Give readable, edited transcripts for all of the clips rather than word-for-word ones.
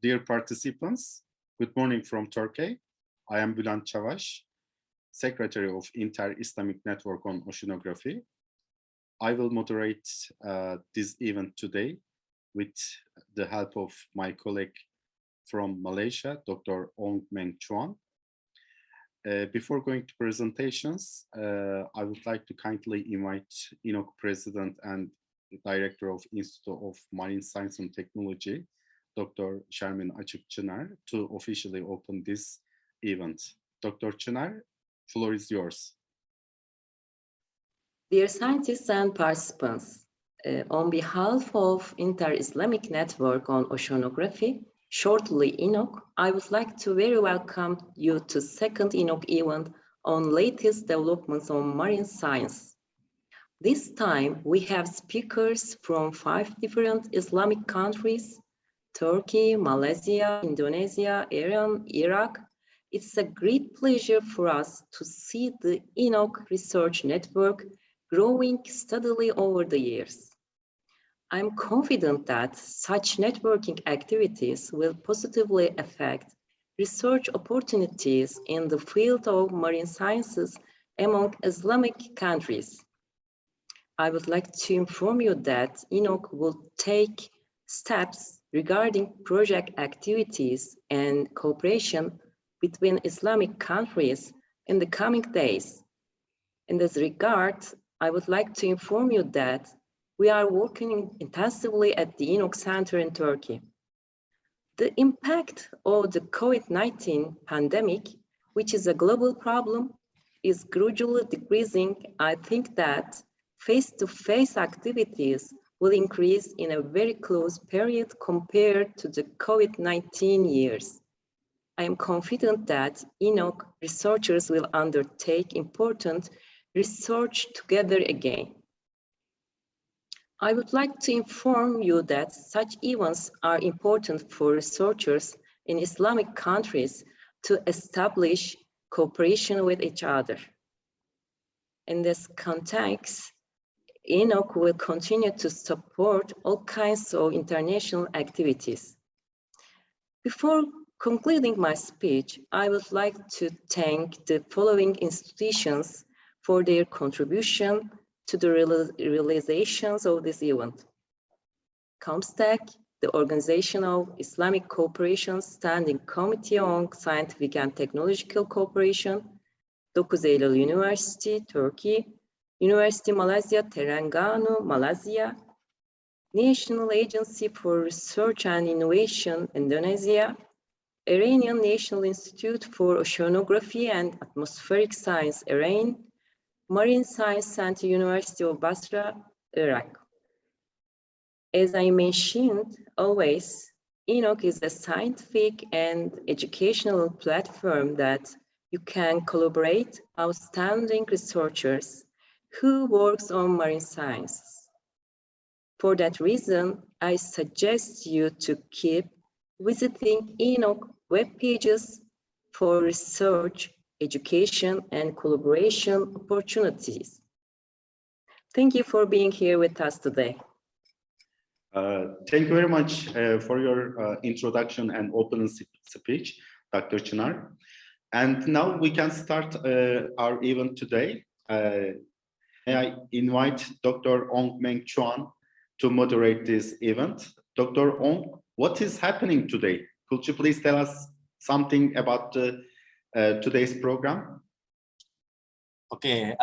Dear participants, good morning from Turkey. I am Bülent ÇAVAŞ, Secretary of Inter-Islamic Network on Oceanography. I will moderate this event today with the help of my colleague from Malaysia, Dr. Ong Meng CHUAN'ın. Before going to presentations, I would like to kindly invite INOC President and Director of Institute of Marine Science and Technology, Dr. Şermin AÇIK ÇINAR, to officially open this event. Dr. Çınar, floor is yours. Dear scientists and participants, on behalf of Inter-Islamic Network on Oceanography, shortly INOC, I would like to very welcome you to second INOC event on latest developments on marine science. This time we have speakers from 5 different Islamic countries: Turkey, Malaysia, Indonesia, Iran, Iraq. It's a great pleasure for us to see the INOC research network growing steadily over the years. I'm confident that such networking activities will positively affect research opportunities in the field of marine sciences among Islamic countries. I would like to inform you that INOC will take steps regarding project activities and cooperation between Islamic countries in the coming days. In this regard, I would like to inform you that we are working intensively at the INOC Center in Turkey. The impact of the COVID-19 pandemic, which is a global problem, is gradually decreasing. I think that face-to-face activities will increase in a very close period compared to the COVID-19 years. I am confident that INOC researchers will undertake important research together again. I would like to inform you that such events are important for researchers in Islamic countries to establish cooperation with each other. In this context, INOC will continue to support all kinds of international activities. Before concluding my speech, I would like to thank the following institutions for their contribution to the realizations of this event: COMSTECH, the Organization of Islamic Cooperation Standing Committee on Scientific and Technological Cooperation, Dokuz Eylül University, Turkey, University Malaysia Terengganu, Malaysia, National Agency for Research and Innovation, Indonesia, Iranian National Institute for Oceanography and Atmospheric Science, Iran, Marine Science Center, University of Basra, Iraq. As I mentioned, always, INOC is a scientific and educational platform that you can collaborate outstanding researchers who works on marine science. For that reason, I suggest you to keep visiting INOC web pages for research, education, and collaboration opportunities. Thank you for being here with us today. Thank you very much for your introduction and opening speech, Dr. Çınar. And now we can start our event today. May I invite Dr. Ong Meng CHUAN'ın to moderate this event. Dr. Ong, what is happening today? Could you please tell us something about today's program? Okay,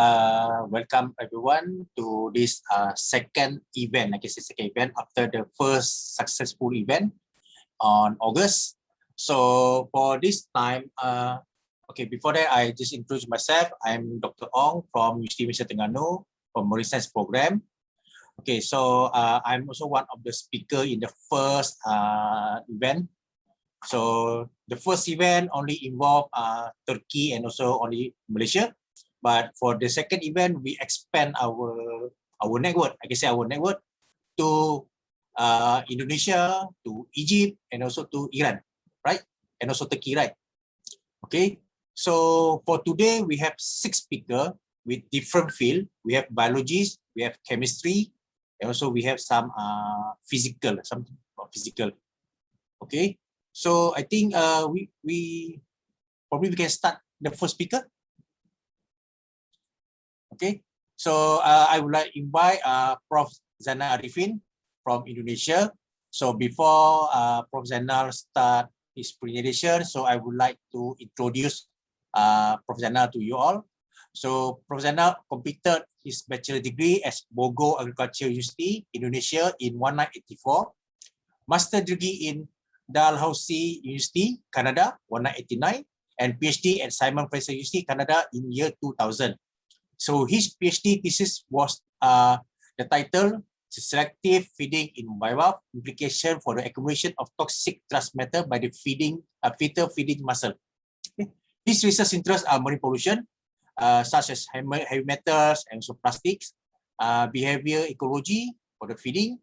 welcome everyone to this second event. I guess it's second event after the first successful event on August. So for this time, okay, before that, I just introduce myself. I'm Dr. Ong from University Terengganu from Marine Science program. Okay, so I'm also one of the speakers in the first event. So the first event only involved Turkey and also only Malaysia. But for the second event, we expand our network. I can say our network to Indonesia, to Egypt, and also to Iran, right? And also Turkey, right? Okay. So for today, we have 6 speakers with different field. We have biologists, we have chemistry, and also we have some physical, something about physical. Okay. So I think we probably can start the first speaker. Okay, so I would like to invite Prof Zainal Arifin from Indonesia. So before Prof Zainal start his presentation, so I would like to introduce Prof Zainal to you all. So Prof Zainal completed his bachelor degree at Bogor Agriculture University, Indonesia in 1984, master degree in Dalhousie University, Canada, 1989, and PhD at Simon Fraser University, Canada in year 2000. So his PhD thesis was the title Selective Feeding in Bivalve, Implication for the Accumulation of Toxic Transmitter by the Fetal Feeding Muscle. Okay. His research interests are marine pollution, such as heavy metals and also plastics, behavior ecology for the feeding,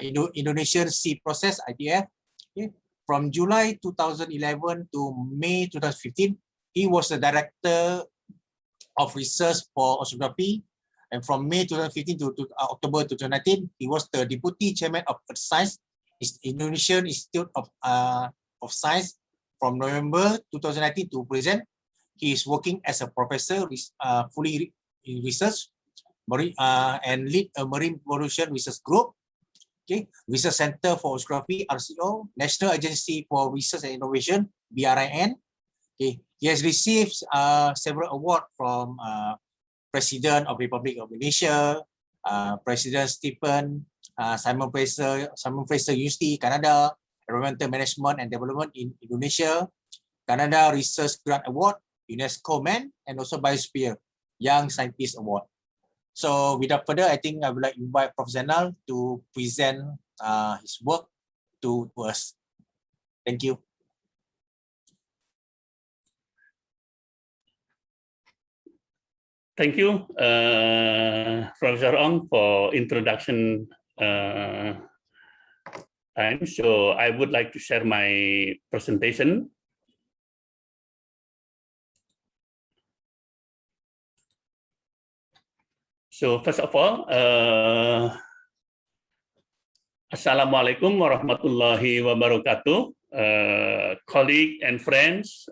Indonesian sea process, ITF. Okay. From July 2011 to May 2015, he was the director of research for oceanography, and from May 2015 to October 2019, he was the deputy chairman of Earth Science, Indonesian Institute of Science. From November 2019 to present, he is working as a professor, fully in research, and lead a marine pollution research group. Okay, Research Center for Oceanography, RCO, National Agency for Research and Innovation, BRIN. Okay, he has received several awards from President of the Republic of Indonesia, President Stephen, Simon Fraser University, Canada, Environmental Management and Development in Indonesia, Canada Research Grant Award, UNESCO Man, and also Biosphere Young Scientist Award. So without further, I think I would like to invite Prof Zainal to present his work to us. Thank you. Thank you, Professor Ong, for introduction time. So I would like to share my presentation. So first of all, Assalamualaikum warahmatullahi wabarakatuh, colleagues and friends.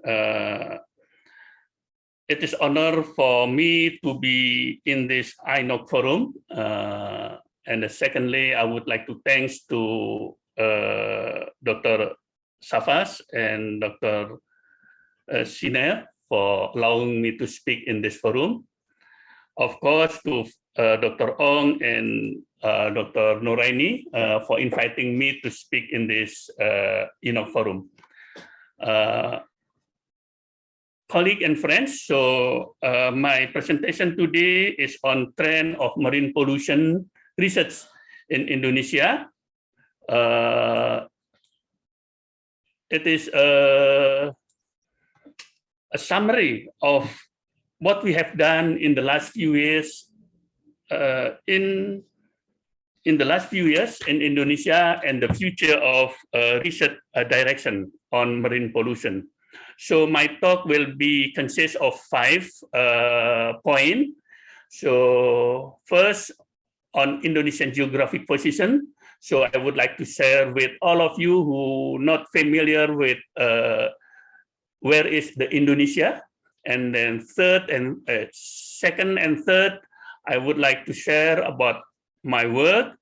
It is honor for me to be in this INOC forum. And secondly, I would like to thanks to Dr. Safas and Dr. Siner for allowing me to speak in this forum. Of course, to Dr. Ong and Dr. Noraini for inviting me to speak in this INOC forum. Colleagues and friends, so my presentation today is on trend of marine pollution research in Indonesia. It is a summary of what we have done in the last few years in the last few years in Indonesia and the future of research direction on marine pollution. So my talk will be consist of 5 points. So first, on Indonesian geographic position. So I would like to share with all of you who not familiar with where is the Indonesia. And then second and third, I would like to share about my work.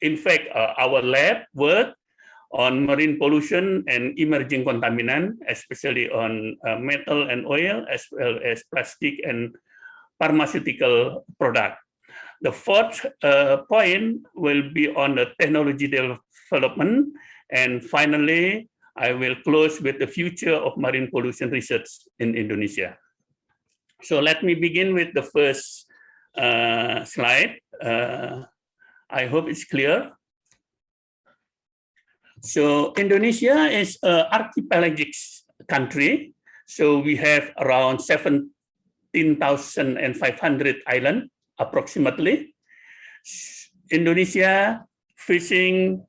In fact, our lab work on marine pollution and emerging contaminant, especially on metal and oil, as well as plastic and pharmaceutical product. The fourth point will be on the technology development. And finally, I will close with the future of marine pollution research in Indonesia. So let me begin with the first slide. I hope it's clear. So Indonesia is an archipelagic country. So we have around 17,500 islands approximately. Indonesia facing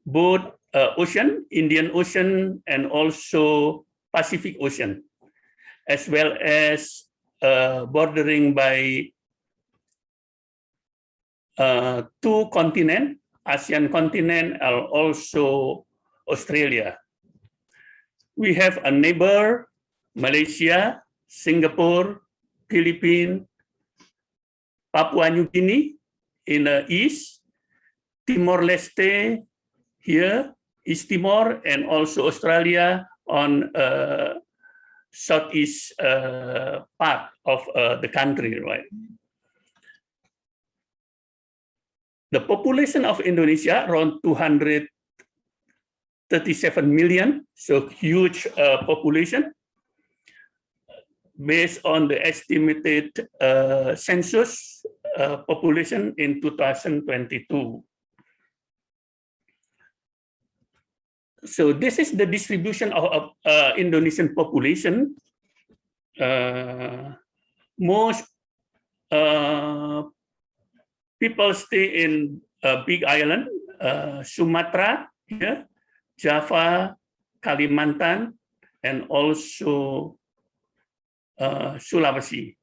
both ocean, Indian Ocean, and also Pacific Ocean, as well as bordering by 2 continents, ASEAN continent and also Australia. we have a neighbor, Malaysia, Singapore, Philippines, Papua New Guinea in the east, Timor-Leste here, East Timor, and also Australia on southeast part of the country, right? The population of Indonesia around 237 million, so huge population. Based on the estimated census population in 2022. So this is the distribution of Indonesian population. Most people stay in Big Island, Sumatra, here, Java, Kalimantan, and also Sulawesi.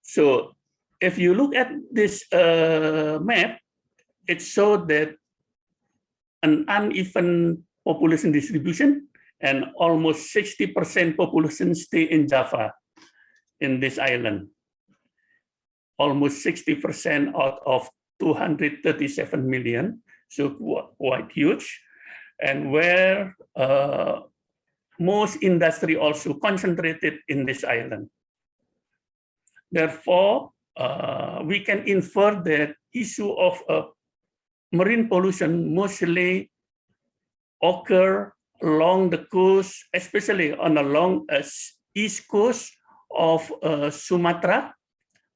So if you look at this map, it shows that an uneven population distribution, and almost 60% population stay in Java, in this island. Almost 60% out of 237 million, so quite huge. And where most industry also concentrated in this island. Therefore, we can infer that issue of marine pollution mostly occur along the coast, especially on the long east coast of Sumatra,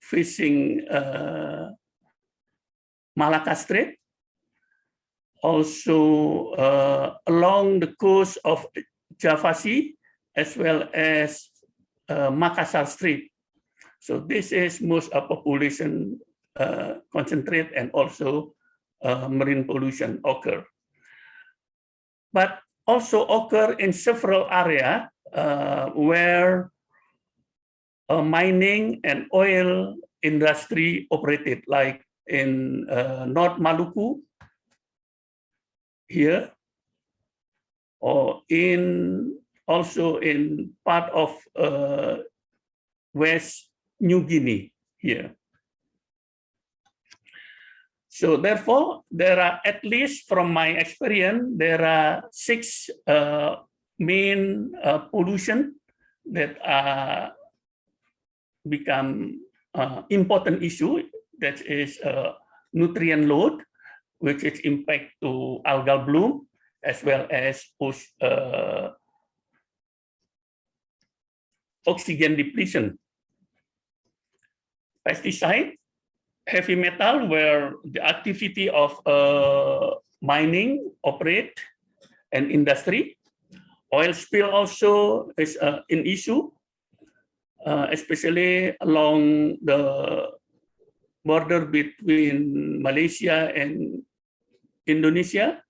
facing Malacca Strait, also along the coast of Java Sea, as well as Makassar Strait. So this is most population concentrate, and also marine pollution occur. But also occur in several areas where mining and oil industry operated, like in North Maluku, here, or also in part of West New Guinea here. So therefore, there are, at least from my experience, there are 6 main pollution that become important issue. That is nutrient load, which is impact to algal bloom, as well as oxygen depletion. Pesticide, heavy metal, where the activity of mining operate, and industry. Oil spill also is an issue, especially along the border between Malaysia and Indonesia.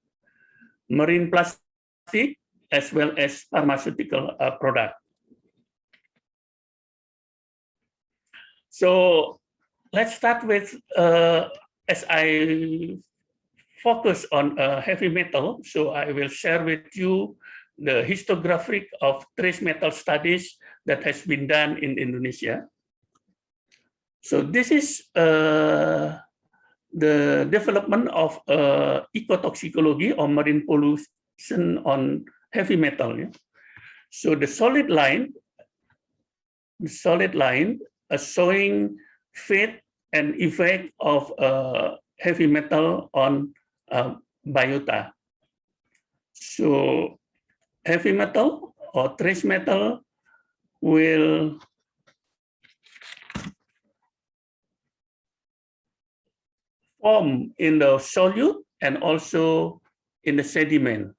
Marine plastic, as well as pharmaceutical product. So let's start with, as I focus on heavy metal, so I will share with you the histographic of trace metal studies that has been done in Indonesia. So this is the development of ecotoxicology or marine pollution on heavy metal. Yeah? So the solid line showing fate and effect of heavy metal on biota. So heavy metal or trace metal will form in the solute and also in the sediment.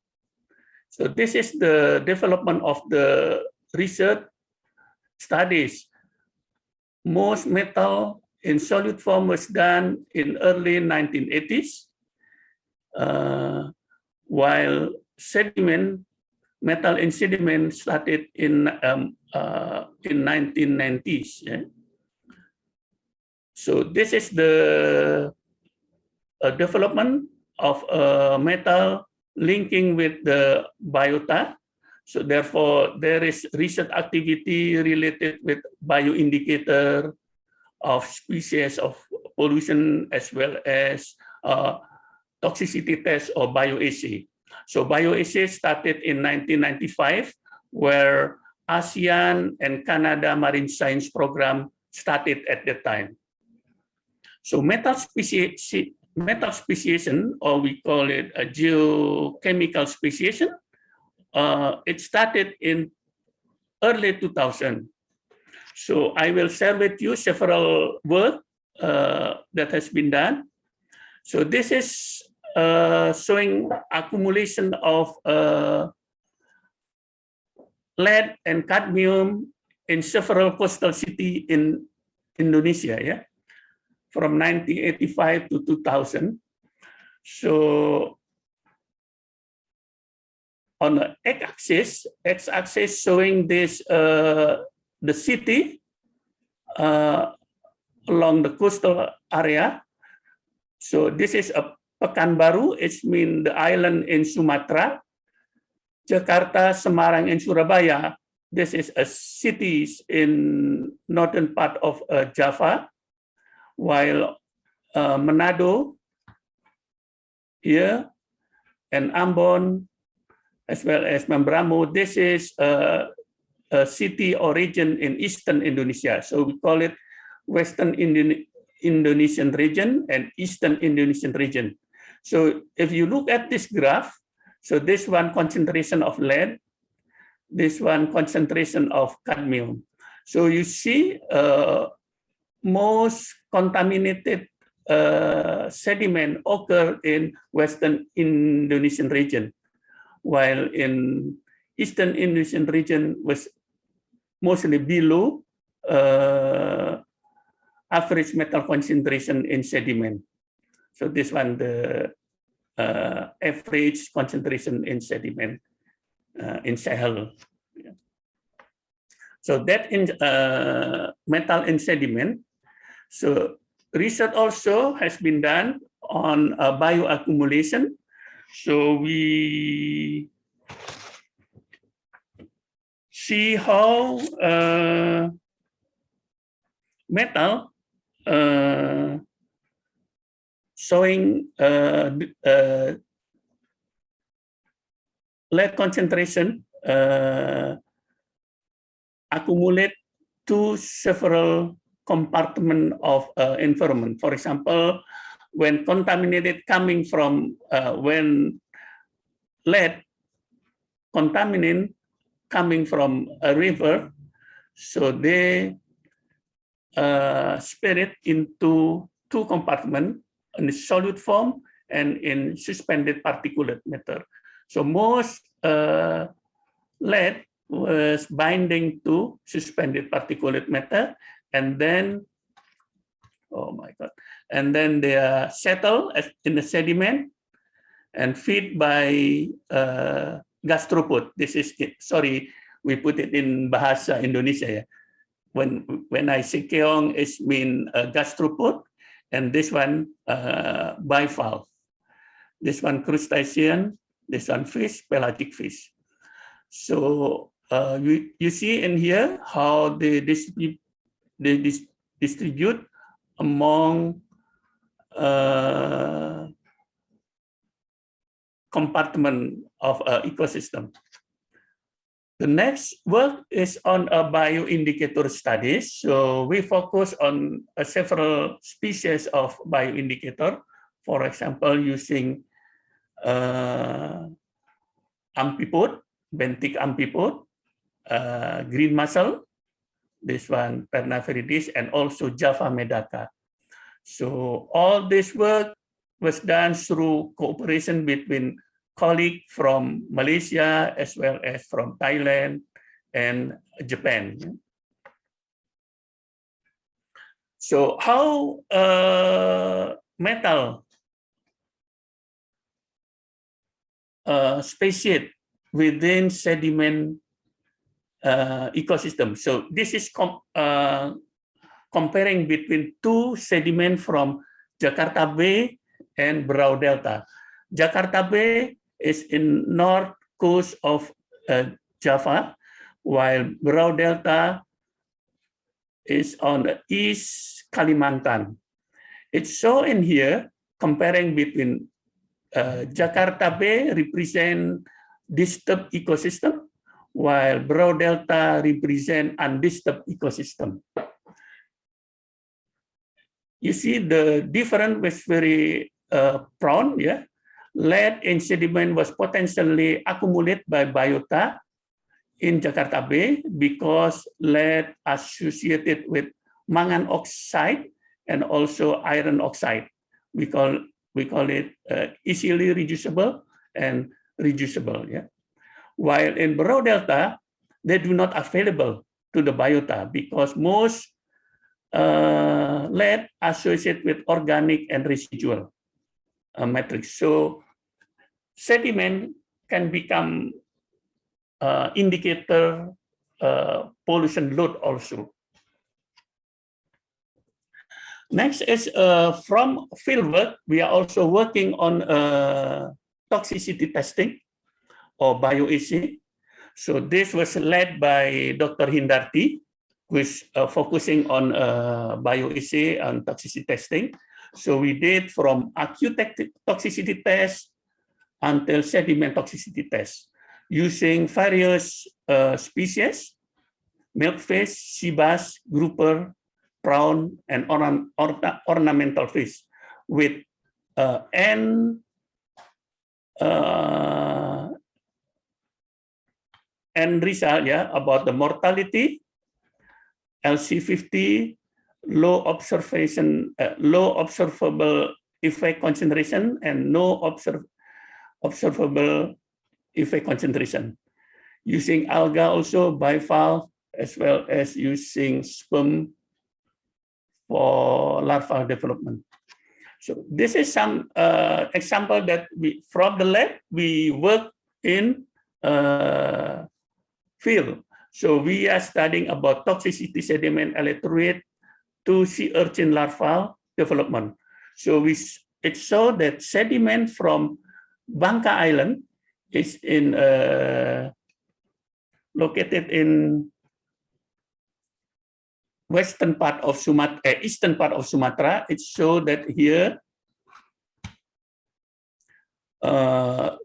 So this is the development of the research studies. Most metal in solute form was done in early 1980s, while metal in sediment started in 1990s. Yeah? So this is the development of metal linking with the biota. So therefore, there is research activity related with bioindicator of species of pollution as well as toxicity test or bioassay. So bioassay started in 1995, where ASEAN and Canada Marine Science Program started at that time. So metal speciation, or we call it a geochemical speciation, it started in early 2000. So I will share with you several work that has been done. So this is showing accumulation of lead and cadmium in several coastal cities in Indonesia, yeah, from 1985 to 2000. So on the x-axis showing this the city along the coastal area. So this is a Pekanbaru, it means the island in Sumatra. Jakarta, Semarang, and Surabaya, this is a cities in northern part of Java, while Manado here and Ambon, as well as Membramo, this is a city or region in eastern Indonesia. So we call it Western Indonesian region and Eastern Indonesian region. So if you look at this graph, so this one concentration of lead, this one concentration of cadmium. So you see most contaminated sediment occur in Western Indonesian region, while in Eastern Indonesian region was mostly below average metal concentration in sediment. So this one, the average concentration in sediment in Sahel. So that in metal in sediment. So research also has been done on bioaccumulation. So we see how metal showing lead concentration accumulate to several compartment of environment. For example, when contaminated coming from when lead contaminant coming from a river, so they split it into two compartments, in solid form and in suspended particulate matter. So most lead was binding to suspended particulate matter, and then, oh my God, and then they are settled in the sediment and feed by gastropod. This is, sorry, we put it in bahasa Indonesia. Yeah. When I say keong, it means gastropod, and this one bivalve. This one crustacean, this one fish, pelagic fish. So you see in here how they distribute among compartment of ecosystem. The next work is on a bioindicator studies. So we focus on several species of bioindicator. For example, using amphipods, benthic amphipods, green mussel, this one Pernaviridis, and also Java medaka. So all this work was done through cooperation between colleagues from Malaysia as well as from Thailand and Japan. So how metal speciate within sediment ecosystem. So this is comparing between two sediment from Jakarta Bay and Berau Delta. Jakarta Bay is in north coast of Java, while Berau Delta is on the East Kalimantan. It's shown in here, comparing between Jakarta Bay represent disturbed ecosystem, while Berau Delta represent undisturbed ecosystem. You see the difference was very prone, yeah. Lead in sediment was potentially accumulated by biota in Jakarta Bay because lead associated with mangan oxide and also iron oxide. We call it easily reducible and reducible. Yeah. While in Berau Delta, they do not available to the biota because most lead associated with organic and residual matrix. So sediment can become indicator pollution load also. Next is from fieldwork, we are also working on toxicity testing or bioEC. So this was led by Dr. Hindarti, who is focusing on bioEC and toxicity testing. So we did from acute toxicity test until sediment toxicity test using various species, milkfish, sea bass, grouper, prawn, and ornamental fish with end result, yeah, about the mortality, LC50, low observable effect concentration, and no observable effect concentration. Using alga also, bivalve, as well as using sperm for larval development. So this is some example that from the lab we work in field. So we are studying about toxicity sediment electrolyte to sea urchin larval development. So it showed that sediment from Bangka Island is located in western part of Sumatra, eastern part of Sumatra. It showed that here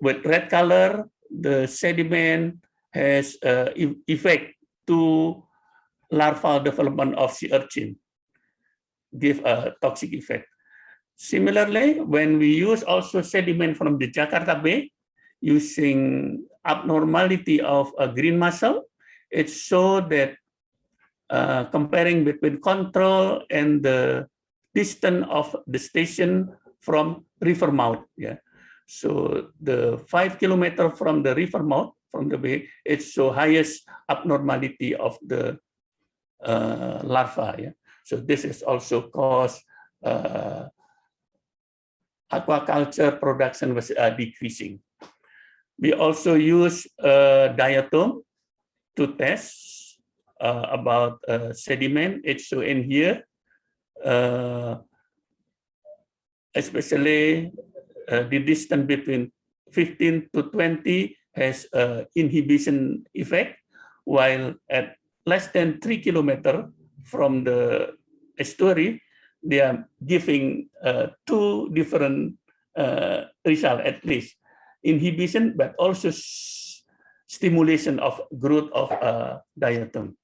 with red color, the sediment has effect to larval development of sea urchin, give a toxic effect. Similarly, when we use also sediment from the Jakarta Bay, using abnormality of a green mussel, it showed that comparing between control and the distance of the station from river mouth. Yeah. So the 5 kilometers from the river mouth, from the bay, it shows highest abnormality of the larva. Yeah. So this is also cause aquaculture production was decreasing. We also use diatom to test about sediment. It's shown in here, especially the distance between 15 to 20 has inhibition effect, while at less than 3 kilometers from the estuary, they are giving two different results at least. Inhibition, but also stimulation of growth of diatom.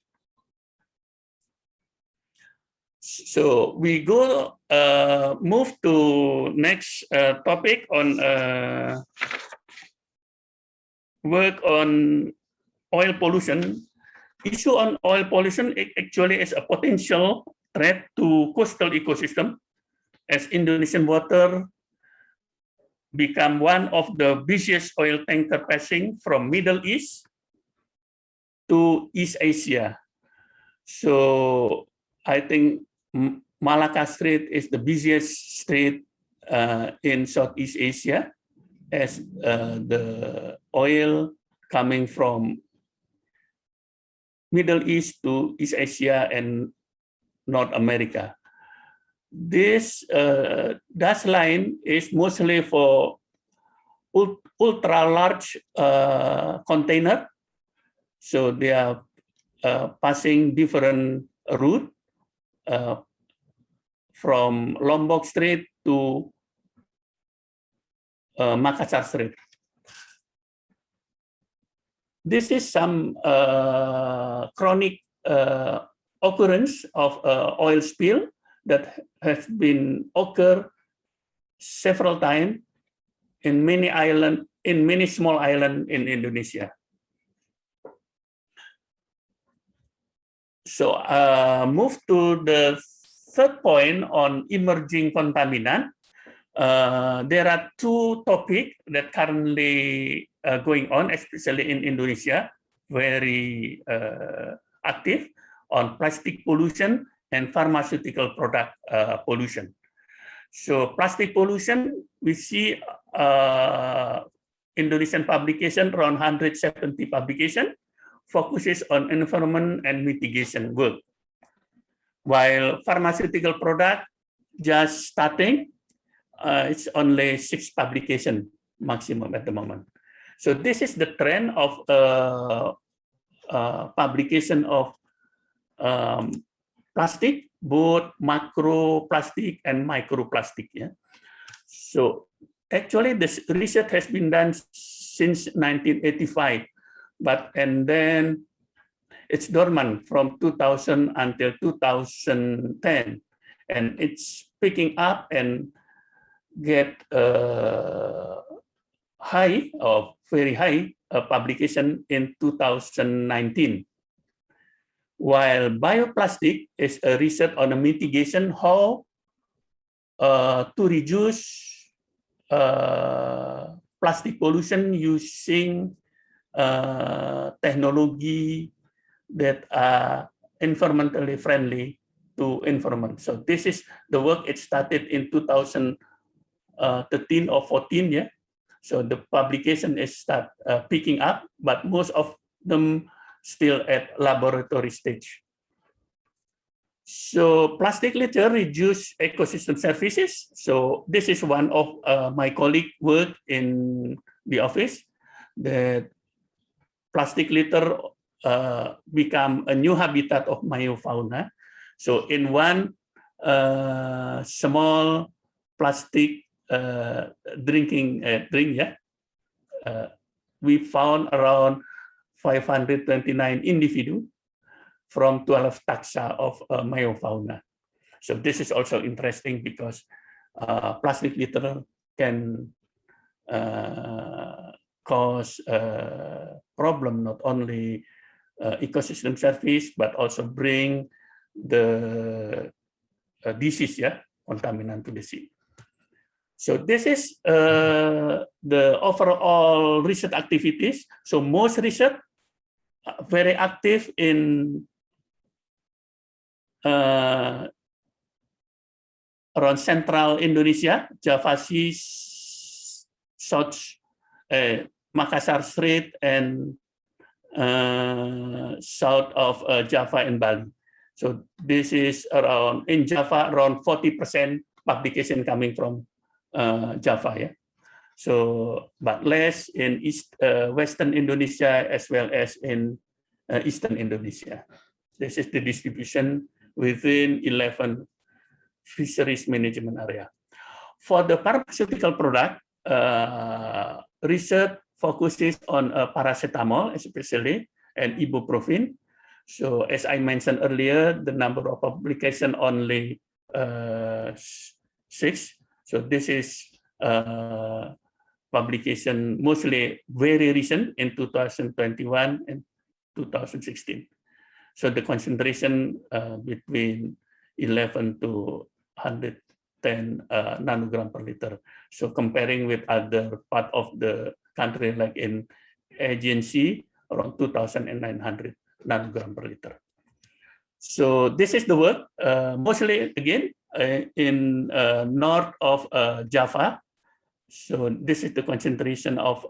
So we go move to next topic on work on oil pollution. Issue on oil pollution actually is a potential threat to coastal ecosystem, as Indonesian water become one of the busiest oil tanker passing from Middle East to East Asia. So I think Malacca Strait is the busiest strait in Southeast Asia, as the oil coming from Middle East to East Asia and North America. This dust line is mostly for ultra large container. So they are passing different route from Lombok Strait to Makassar Strait. This is some chronic occurrence of oil spill that has been occurred several times in many small islands in Indonesia. So move to the third point on emerging contaminant. There are two topics that currently going on, especially in Indonesia, very active on plastic pollution and pharmaceutical product pollution. So plastic pollution, we see Indonesian publication, around 170 publication, focuses on environment and mitigation work. While pharmaceutical product just starting, it's only 6 publication maximum at the moment. So this is the trend of publication of plastic, both macroplastic and microplastic. Yeah. So actually, this research has been done since 1985, and then it's dormant from 2000 until 2010, and it's picking up and get high or very high publication in 2019. While bioplastic is a research on a mitigation how to reduce plastic pollution using technology that are environmentally friendly to environment. So this is the work. It started in 2013 or 14, yeah. So the publication is start picking up, but most of them still at laboratory stage. So plastic litter reduce ecosystem services. So this is one of my colleague work in the office, that plastic litter become a new habitat of meiofauna. So in one small plastic drink, yeah, we found around 529 individuals from 12 taxa of meiofauna. So this is also interesting because plastic litter can cause problem not only ecosystem service but also bring the disease, yeah, contaminant to the sea. So this is the overall research activities. So most research very active in around central Indonesia, Java Sea, South Makassar Strait, and south of Java and Bali. So this is around, in Java, around 40% publication coming from Java, yeah. So, but less in Western Indonesia as well as in Eastern Indonesia. This is the distribution within 11 fisheries management area. For the pharmaceutical product, research focuses on paracetamol especially and ibuprofen. So as I mentioned earlier, the number of publication only 6. So this is publication mostly very recent in 2021 and 2016. So the concentration between 11 to 110 nanogram per liter. So comparing with other part of the country like in agency, around 2,900 nanogram per liter. So this is the work, mostly again in north of Java. So this is the concentration of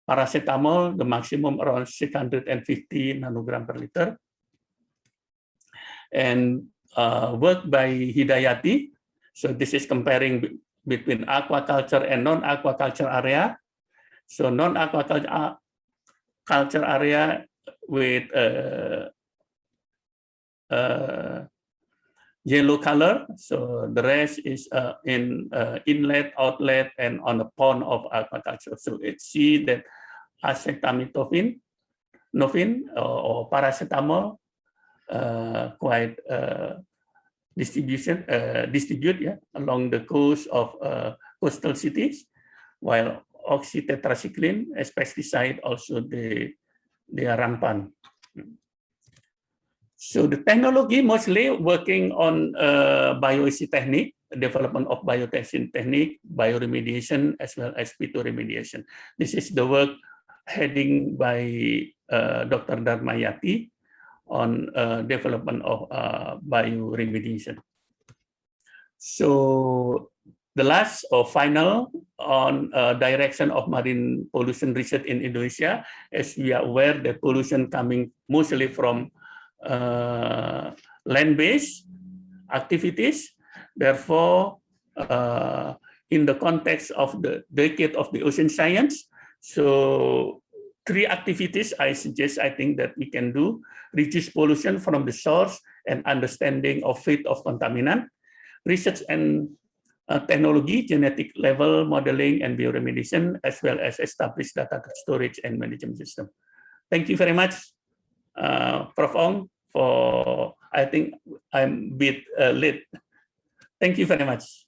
paracetamol, the maximum around 650 nanogram per liter. And work by Hidayati. So this is comparing between aquaculture and non-aquaculture area. So non-aquaculture culture area with yellow color. So the rest is in inlet, outlet, and on the pond of aquaculture. So it see that acetaminophen or paracetamol quite distribute along the coast of coastal cities, while oxytetracycline as pesticide also they are rampant. So the technology mostly working on bioIC technique, development of biotesting technique, bioremediation, as well as phytoremediation. This is the work heading by Dr. Darmayati on development of bioremediation. So the last or final on direction of marine pollution research in Indonesia, as we are aware that pollution coming mostly from land-based activities. Therefore, in the context of the decade of the ocean science, so 3 activities I suggest, I think that we can do: reduce pollution from the source and understanding of fate of contaminant, research and technology, genetic level modeling and bioremediation, as well as establish data storage and management system. Thank you very much, Prof. Ong, for, I think I'm a bit late. Thank you very much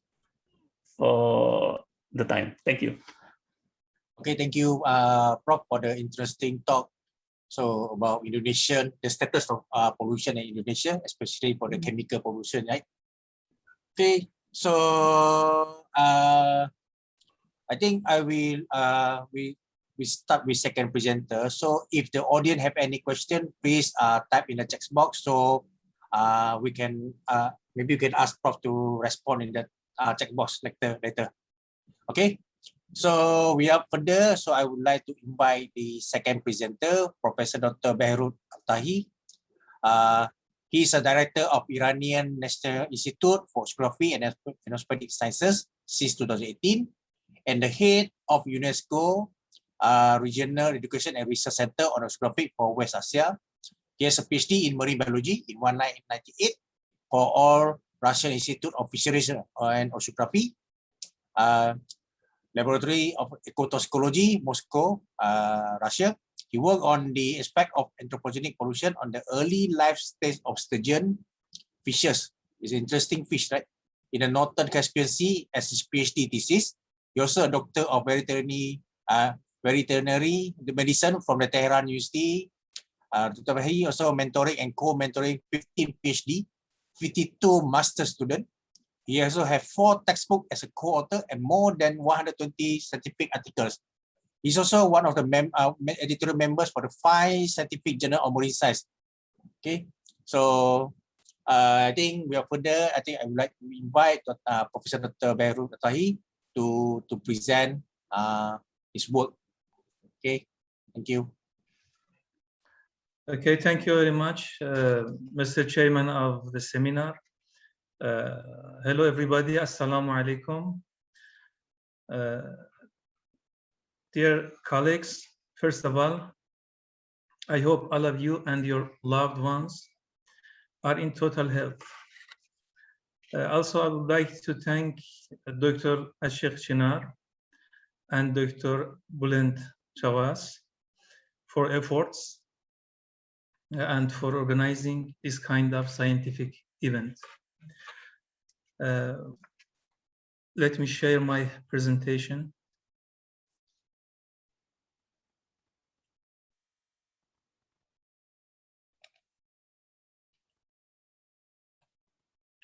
for the time. Thank you. Okay, thank you, Prof, for the interesting talk. So about Indonesian, the status of pollution in Indonesia, especially for the chemical pollution, right? Okay, so I think I will we start with second presenter. So if the audience have any question, please type in the chat box, so we can maybe you can ask Prof to respond in the chat box later. Okay. So without further, so I would like to invite the second presenter, Professor Dr. Behrud Abtahi. He is a director of Iranian National Institute for Oceanography and Atmospheric Sciences since 2018, and the head of UNESCO Regional Education and Research Center on Oceanography for West Asia. He has a PhD in marine biology in 1998 for all Russian Institute of Fisheries and Oceanography. Laboratory of Ecotoxicology, Moscow, Russia. He worked on the aspect of anthropogenic pollution on the early life stage of sturgeon fishes. It's an interesting fish, right? In the Northern Caspian Sea as his PhD thesis. He also a doctor of veterinary medicine from the Tehran University. Dr. He also mentoring and co-mentoring 15 PhD, 52 master students. He also has 4 textbooks as a co-author and more than 120 scientific articles. He's also one of the editorial members for the 5 scientific journal on marine science. Okay, so I think without further, I think I would like to invite Professor Dr. Behrud Abtahi to present his work. Okay, thank you. Okay, thank you very much, Mr. Chairman of the seminar. Hello, everybody. Assalamu alaikum. Dear colleagues, first of all, I hope all of you and your loved ones are in total health. Also, I would like to thank Dr. AÇIK ÇINAR and Dr. Bülent ÇAVAŞ for efforts and for organizing this kind of scientific event. Let me share my presentation.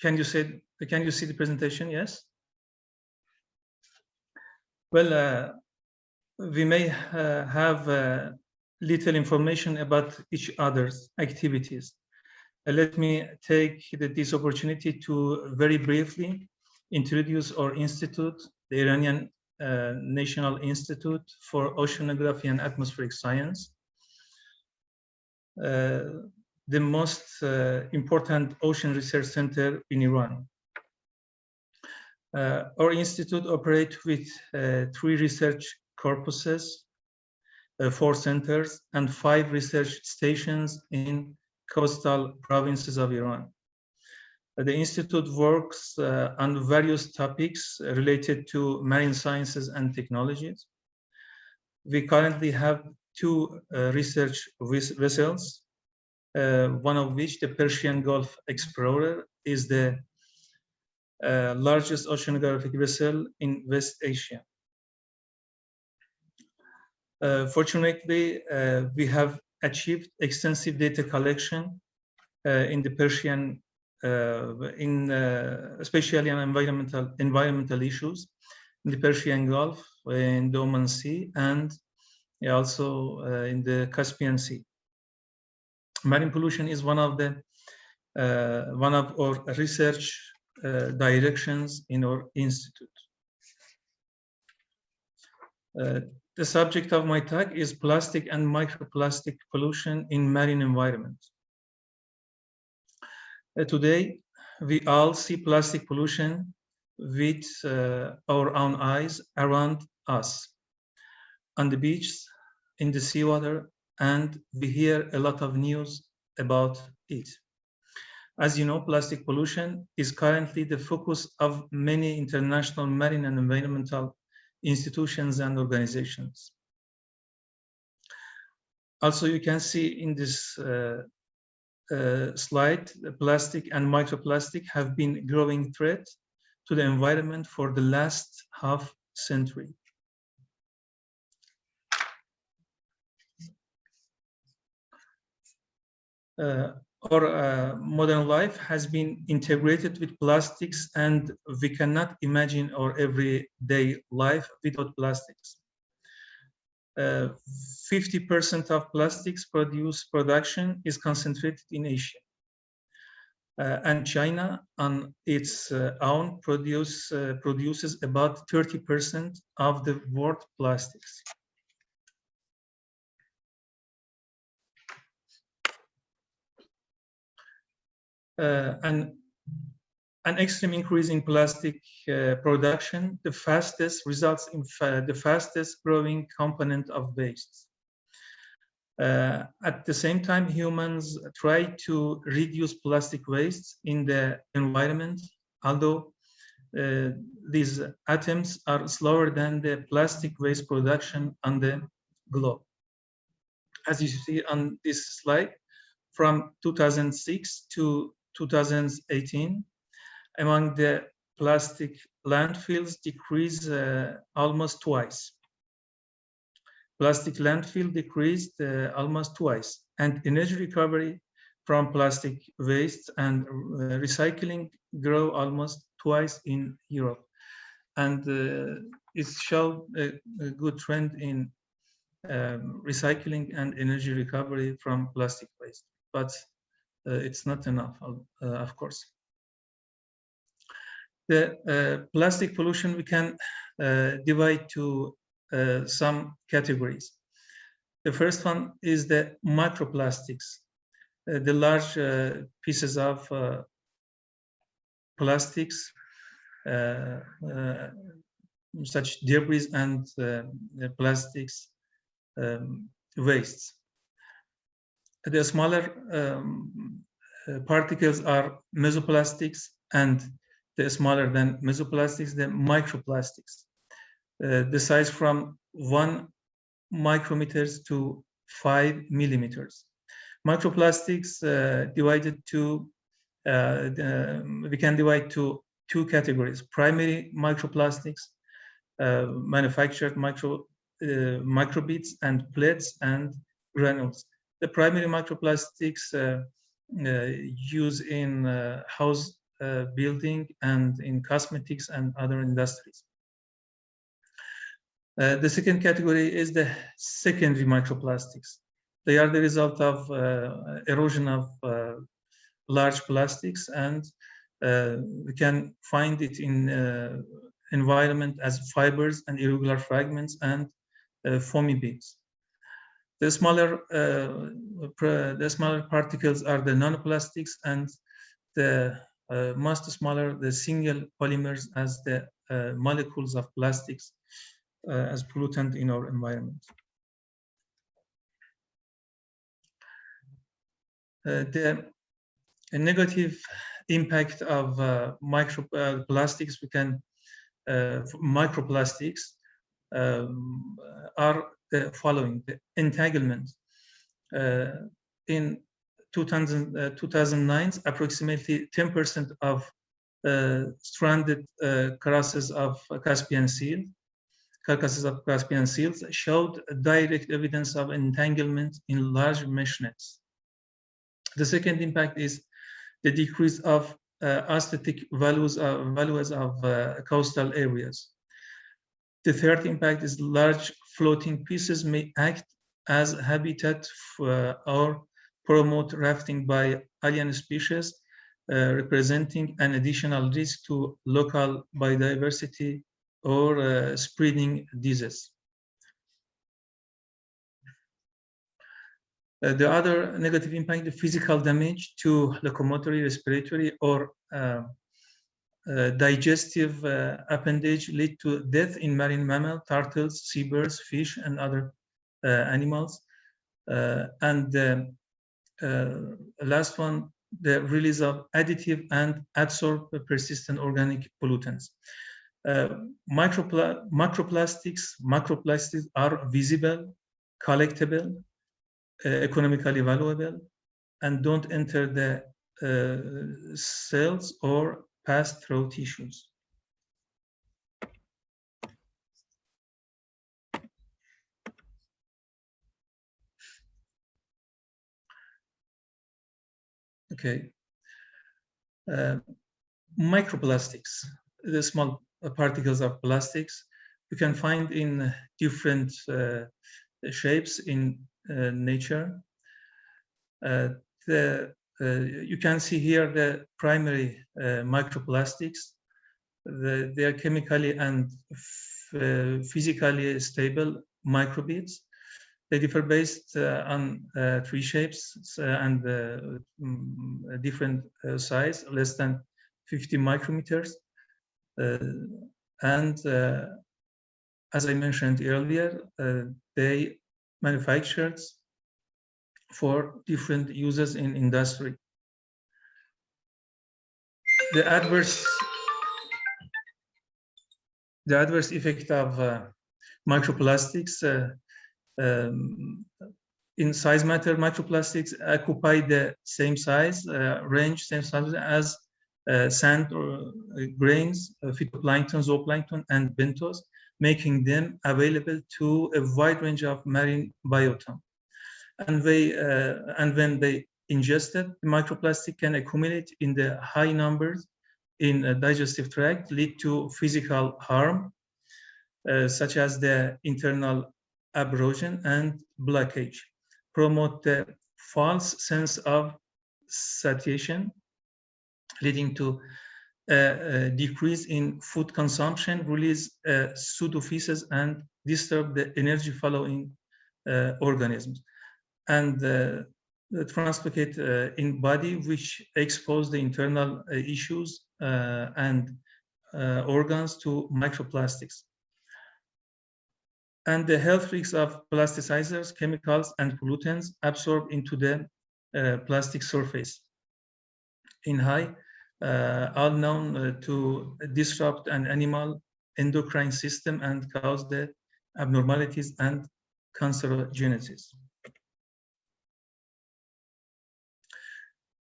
Can you see the presentation? Yes. Well, we may have little information about each other's activities. Let me take this opportunity to very briefly introduce our institute, the Iranian National Institute for Oceanography and Atmospheric Science, the most important ocean research center in Iran. Our institute operates with 3 research corpuses, 4 centers, and 5 research stations in coastal provinces of Iran. The institute works on various topics related to marine sciences and technologies. We currently have 2 research vessels, one of which, the Persian Gulf Explorer, is the largest oceanographic vessel in West Asia. Fortunately, we have achieved extensive data collection in the Persian, especially on environmental issues in the Persian Gulf, in the Oman Sea, and also in the Caspian Sea. Marine pollution is one of our research directions in our institute. The subject of my talk is plastic and microplastic pollution in marine environment. Today, we all see plastic pollution with our own eyes around us, on the beach, in the seawater, and we hear a lot of news about it. As you know, plastic pollution is currently the focus of many international marine and environmental institutions and organizations. Also, you can see in this slide, plastic and microplastic have been growing threat to the environment for the last half century. Our modern life has been integrated with plastics, and we cannot imagine our everyday life without plastics. 50% of plastics production is concentrated in Asia. And China on its own produces about 30% of the world plastics. An extreme increase in plastic production, the fastest results in the fastest growing component of waste. At the same time, humans try to reduce plastic waste in the environment, although these attempts are slower than the plastic waste production on the globe. As you see on this slide, from 2006 to 2018, among the plastic landfills decreased almost twice. Plastic landfill decreased almost twice, and energy recovery from plastic waste and recycling grow almost twice in Europe. And it showed a good trend in recycling and energy recovery from plastic waste, but it's not enough, of course. The plastic pollution we can divide to some categories. The first one is the microplastics, the large pieces of plastics, such debris and plastics wastes. The smaller particles are mesoplastics, and the smaller than mesoplastics, the microplastics. The size from 1 micrometers to 5 millimeters. Microplastics divided to, we can divide to 2 categories: primary microplastics, manufactured microbeads and plates and granules. The primary microplastics used in house building and in cosmetics and other industries. The second category is the secondary microplastics. They are the result of erosion of large plastics, and we can find it in environment as fibers and irregular fragments and foamy beads. The smaller particles are the nanoplastics, and the much smaller the single polymers as the molecules of plastics as pollutant in our environment. The negative impact of microplastics are the following: the entanglement. In 2009, approximately 10% of stranded carcasses of Caspian seals showed direct evidence of entanglement in large mesh nets. The second impact is the decrease of aesthetic values of coastal areas. The third impact is large floating pieces may act as habitat or promote rafting by alien species, representing an additional risk to local biodiversity or spreading disease. The other negative impact, the physical damage to locomotory, respiratory, or digestive appendage lead to death in marine mammal, turtles, seabirds, fish, and other animals. And the last one, the release of additive and adsorb persistent organic pollutants. Macroplastics are visible, collectible, economically valuable, and don't enter the cells or pass through tissues. Okay. Microplastics, the small particles of plastics, you can find in different shapes in nature. You can see here the primary microplastics. They are chemically and physically stable microbeads. They differ based on three shapes and different size, less than 50 micrometers. And as I mentioned earlier, they manufactured for different uses in industry. The adverse effect of microplastics in size matter, microplastics occupy the same size range, same size as sand or grains, phytoplankton, zooplankton, and benthos, making them available to a wide range of marine biota. And when they ingested, the microplastic can accumulate in the high numbers in a digestive tract, lead to physical harm, such as the internal abrasion and blockage, promote the false sense of satiation, leading to a decrease in food consumption, release pseudofeces, and disturb the energy flow in organisms, and translocate in body, which expose the internal issues and organs to microplastics. And the health risks of plasticizers, chemicals, and pollutants absorb into the plastic surface in high, are known to disrupt an animal endocrine system and cause the abnormalities and cancerogenesis.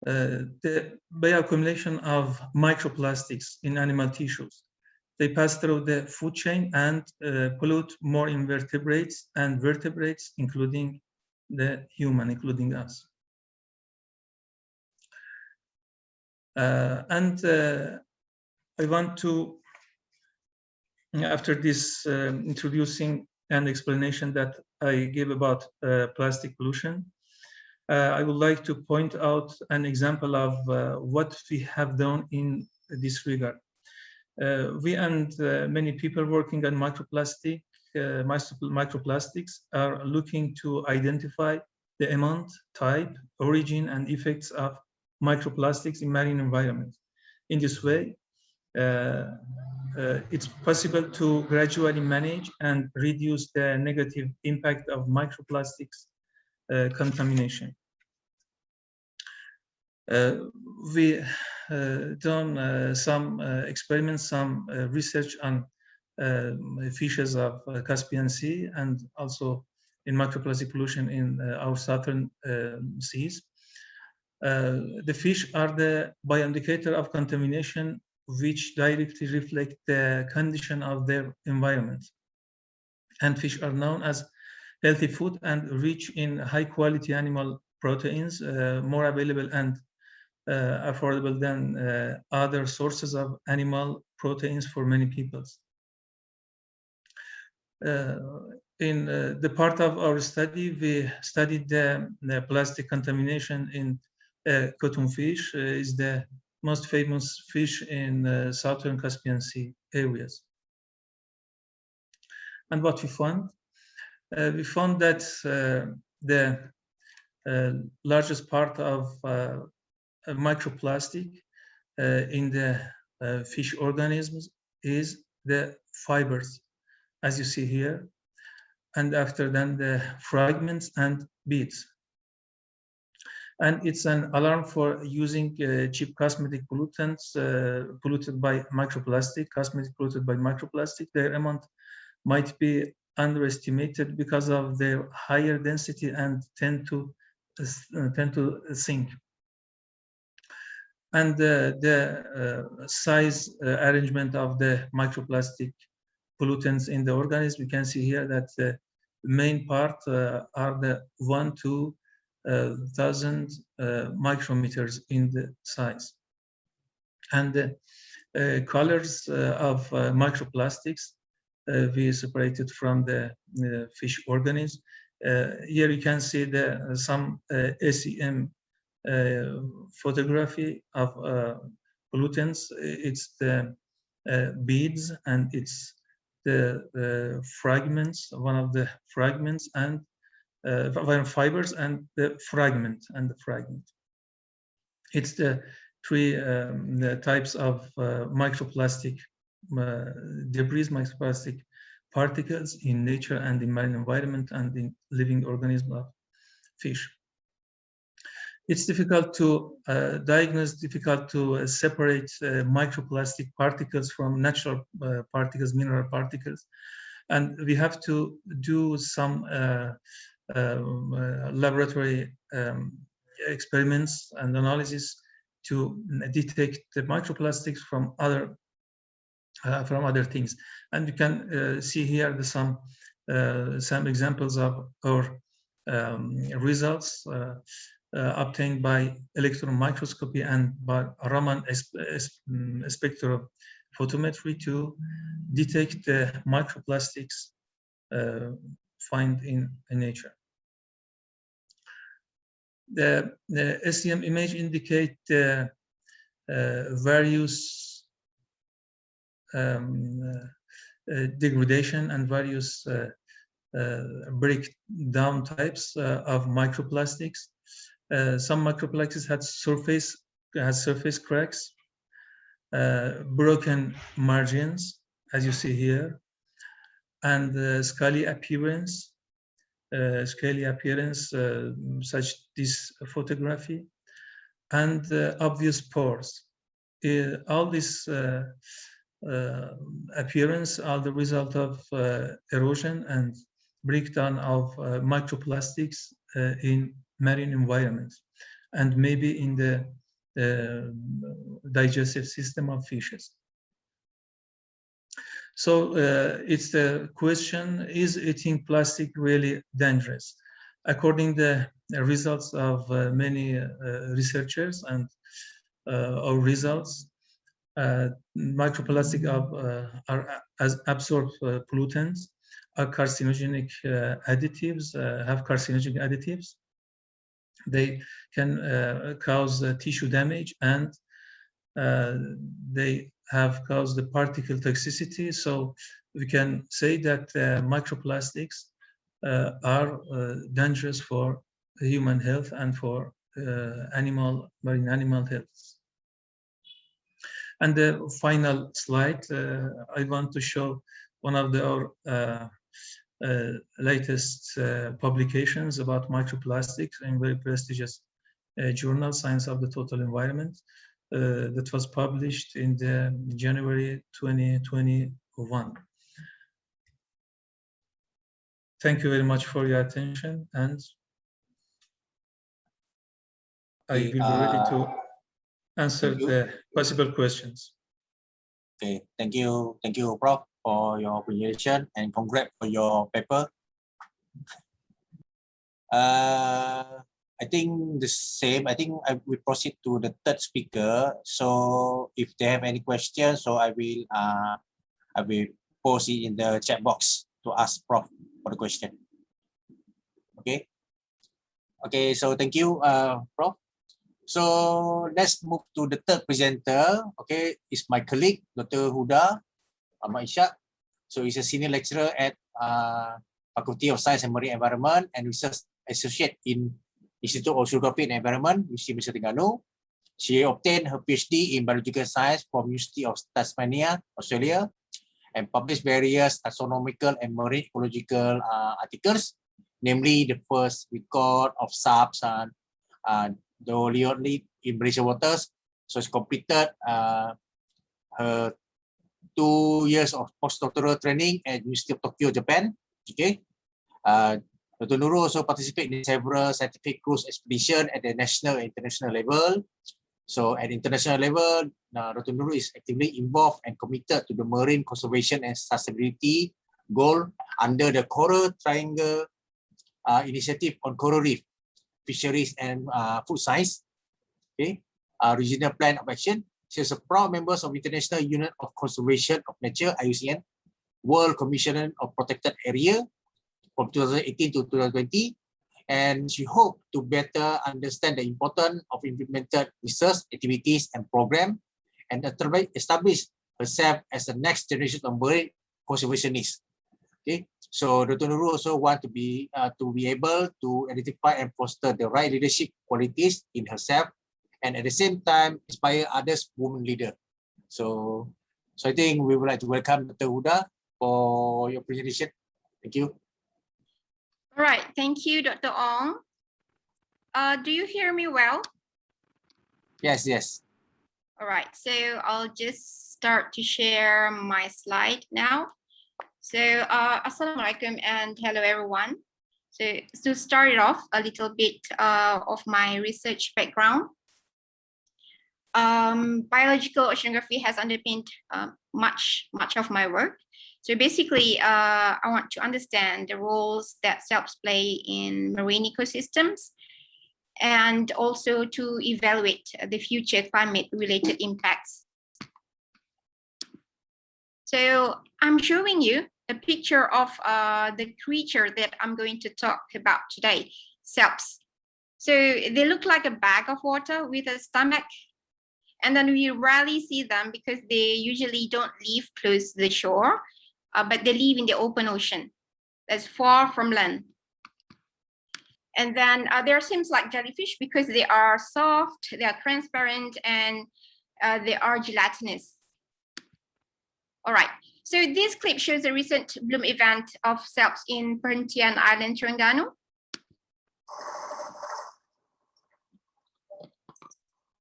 The bioaccumulation of microplastics in animal tissues. They pass through the food chain and pollute more invertebrates and vertebrates, including the human, including us. I want to, after this introducing and explanation that I gave about plastic pollution, I would like to point out an example of what we have done in this regard. We and many people working on microplastics are looking to identify the amount, type, origin, and effects of microplastics in marine environments. In this way, it's possible to gradually manage and reduce the negative impact of microplastics contamination. We done some experiments, some research on fishes of Caspian Sea and also in microplastic pollution in our southern seas. The fish are the bioindicator of contamination, which directly reflect the condition of their environment. And fish are known as healthy food and rich in high quality animal proteins, more available and affordable than other sources of animal proteins for many peoples. In the part of our study, we studied the plastic contamination in cottonfish. Is the most famous fish in southern Caspian Sea areas. And what we found that the largest part of microplastic in the fish organisms is the fibers, as you see here, and after then the fragments and beads. And it's an alarm for using cheap cosmetic pollutants polluted by microplastic, cosmetic polluted by microplastic. Their amount might be underestimated because of their higher density and tend to sink. And the size arrangement of the microplastic pollutants in the organism, we can see here that the main part are the 1 to 1,000 micrometers in the size. And the colors of microplastics we separated from the fish organism. Here you can see some SEM photography of pollutants. It's the beads and it's the fragments, one of the fragments and fibers and the fragment It's the three the types of microplastic debris, microplastic particles in nature and in marine environment and in living organisms of fish. It's difficult to diagnose, difficult to separate microplastic particles from natural particles, mineral particles. And we have to do some laboratory experiments and analysis to detect the microplastics from other things. And you can see here some examples of our results obtained by electron microscopy and by Raman spectrophotometry to detect the microplastics found in nature. The SEM image indicate the various degradation and various breakdown types of microplastics. Some microplastics has surface cracks, broken margins, as you see here, and scaly appearance, such this photography, and obvious pores. All this appearance are the result of erosion and breakdown of microplastics in marine environments and maybe in the digestive system of fishes. So it's the question, is eating plastic really dangerous? According to the results of many researchers and our results, microplastic are as absorbed pollutants, are carcinogenic additives, have carcinogenic additives. They can cause tissue damage and they have caused the particle toxicity. So we can say that microplastics are dangerous for human health and for marine animal health. And the final slide, I want to show one of our latest publications about microplastics in very prestigious journal, Science of the Total Environment, that was published in the January 2021. Thank you very much for your attention, and I will be ready to answer the possible questions. Okay, thank you, Prof, for your presentation, and congrats for your paper. I think the same. I think I will proceed to the third speaker. So if they have any questions, so I will post it in the chat box to ask Prof for the question. Okay. Okay. So thank you, Prof. So let's move to the third presenter. Okay, it's my colleague, Dr. Huda Ishak. So he's a senior lecturer at Faculty of Science and Marine Environment and Research Associate in Institute of Oceanography and Environment, UC Terengganu. She obtained her PhD in Biological Science from University of Tasmania, Australia, and published various taxonomical and marine ecological articles, namely the first record of SARPs and the oleolith in Malaysian waters. So she completed her 2 years of postdoctoral training at University of Tokyo, Japan. Okay. Dr. Nurul also participated in several scientific cruise expeditions at the national and international level. So at international level, Dr. Nurul is actively involved and committed to the marine conservation and sustainability goal under the Coral Triangle Initiative on Coral Reef, Fisheries and Food Science. Okay, Regional Plan of Action. She is a proud member of International Union of Conservation of Nature, IUCN, World Commission of Protected Area from 2018 to 2020, and she hoped to better understand the importance of implemented research activities and program, and establish herself as the next generation of marine conservationists. Okay, so Dr. Nurul also want to be able to identify and foster the right leadership qualities in herself, and at the same time inspire others women leader. So I think we would like to welcome Dr. Huda for your presentation. Thank you. All right, thank you, Dr. Ong. Do you hear me well? Yes, yes. All right, so I'll just start to share my slide now. So Assalamualaikum and hello everyone. So to start it off, a little bit of my research background. Biological oceanography has underpinned much of my work. So basically, I want to understand the roles that SELPs play in marine ecosystems, and also to evaluate the future climate-related impacts. So I'm showing you a picture of the creature that I'm going to talk about today, SELPs. So they look like a bag of water with a stomach, and then we rarely see them because they usually don't live close to the shore, but they live in the open ocean that's far from land. And then there seems like jellyfish because they are soft, they are transparent, and they are gelatinous. All right, so this clip shows a recent bloom event of SELPs in Perhentian Island, Terengganu.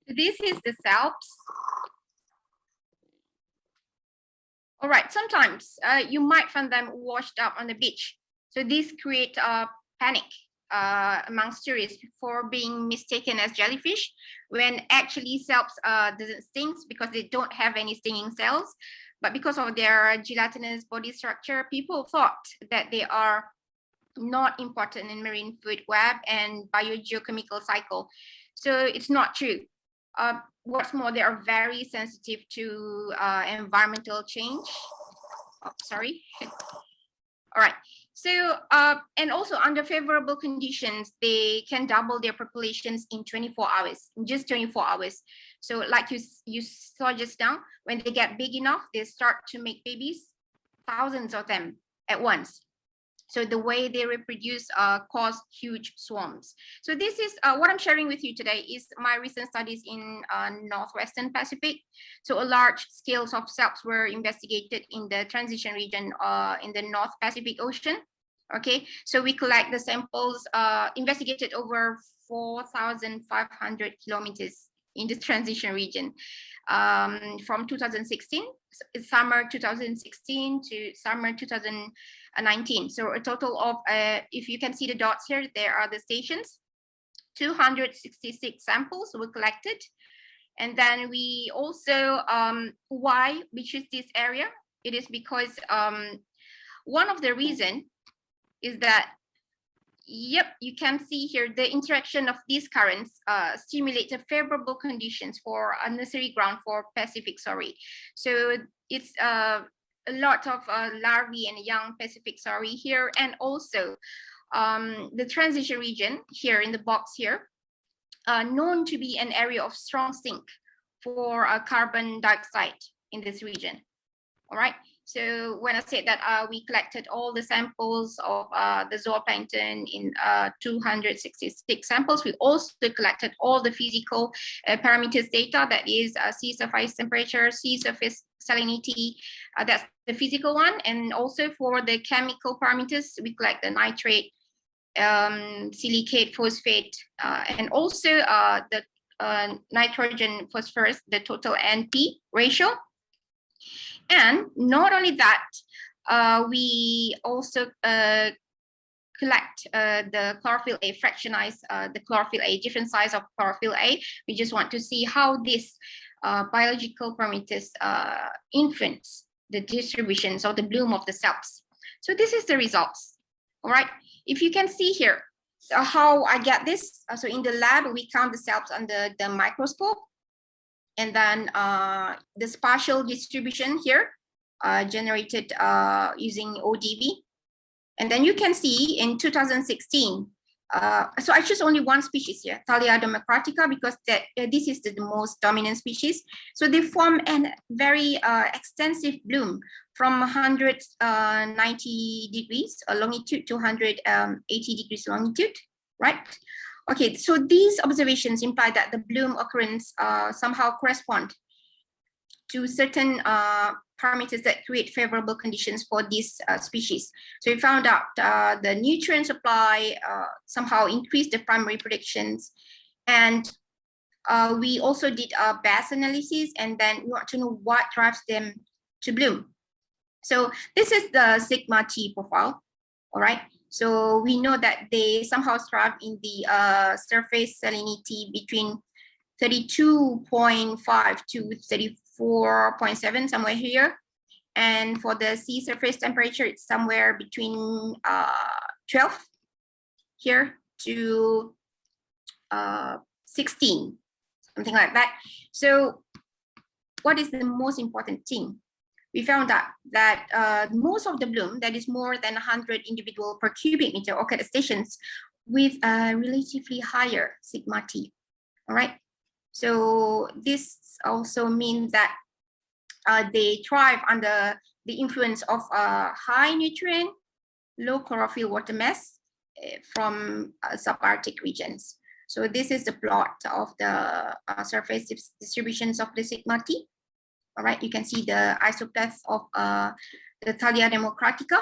This is the SELPs. All right, sometimes you might find them washed up on the beach. So this creates a panic amongst tourists for being mistaken as jellyfish, when actually SELPs doesn't sting because they don't have any stinging cells. But because of their gelatinous body structure, people thought that they are not important in marine food web and biogeochemical cycle. So it's not true. What's more, they are very sensitive to environmental change. Oh, sorry. All right. So, and also under favorable conditions, they can double their populations in 24 hours, in just 24 hours. So like you saw just now, when they get big enough, they start to make babies, thousands of them at once. So the way they reproduce cause huge swarms. So this is what I'm sharing with you today is my recent studies in Northwestern Pacific. So a large scales of SELPs were investigated in the transition region in the North Pacific Ocean. Okay, so we collect the samples, investigated over 4,500 kilometers in the transition region from 2016, summer 2016 to summer 2019. So a total of, if you can see the dots here, there are the stations. 266 samples were collected. And then we also, why we choose this area? It is because one of the reasons is that, yep, you can see here the interaction of these currents stimulate the favorable conditions for a nursery ground for Pacific sorry. So it's a lot of larvae and young Pacific sorry here, and also the transition region here in the box here, known to be an area of strong sink for carbon dioxide in this region. All right. So when I said that we collected all the samples of the zooplankton in 266 samples, we also collected all the physical parameters data, that is sea surface temperature, sea surface salinity, that's the physical one. And also for the chemical parameters, we collect the nitrate, silicate, phosphate, and also the nitrogen phosphorus, the total NP ratio. And not only that, we also collect the chlorophyll A, fractionize the chlorophyll A, different size of chlorophyll A. We just want to see how this biological parameters influence the distributions of the bloom of the cells. So this is the results. All right. If you can see here, how I get this. So in the lab, we count the cells under the microscope. And then the spatial distribution here generated using ODV. And then you can see in 2016, so I choose only one species here, Thalia democratica, because this is the most dominant species. So they form a very extensive bloom from 190 degrees longitude to 180 degrees longitude, right? Okay, so these observations imply that the bloom occurrence somehow correspond to certain parameters that create favorable conditions for this species. So we found out the nutrient supply somehow increased the primary predictions, and we also did a Bass analysis, and then we want to know what drives them to bloom. So this is the sigma T profile, all right? So we know that they somehow thrive in the surface salinity between 32.5 to 34.7, somewhere here. And for the sea surface temperature, it's somewhere between 12 here to 16, something like that. So what is the most important thing? We found out that most of the bloom, that is more than 100 individual per cubic meter, occurred at stations with a relatively higher sigma T. All right. So this also means that they thrive under the influence of high nutrient, low chlorophyll water mass from subarctic regions. So this is the plot of the surface distributions of the sigma T. All right, you can see the isoplasm of the Thalia democratica.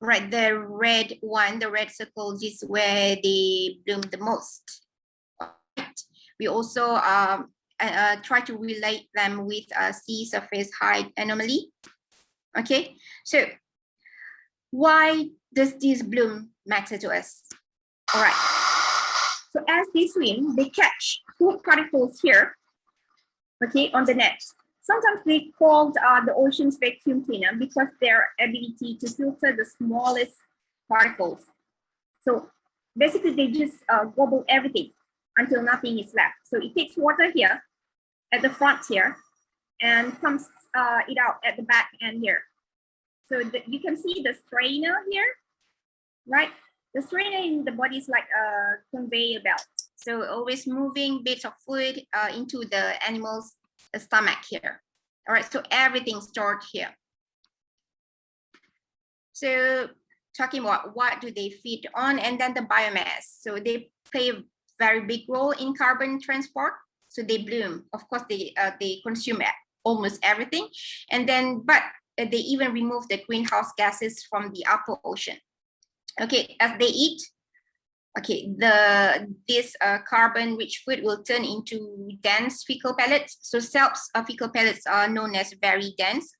Right, the red one, the red circle is where they bloom the most. Right. We also try to relate them with sea surface height anomaly. Okay, so why does this bloom matter to us? All right, so as they swim, they catch food particles here, okay, on the net. Sometimes they called the ocean's vacuum cleaner because their ability to filter the smallest particles. So basically they just gobble everything until nothing is left. So it takes water here at the front here and pumps it out at the back end here. So you can see the strainer here, right? The strainer in the body is like a conveyor belt. So always moving bits of food into the animal's stomach here. All right, so everything's stored here. So talking about what do they feed on, and then the biomass. So they play a very big role in carbon transport. So they bloom. Of course, they consume almost everything, and then but they even remove the greenhouse gases from the upper ocean. Okay, as they eat, okay, this carbon-rich food will turn into dense fecal pellets. So SELP's fecal pellets are known as very dense,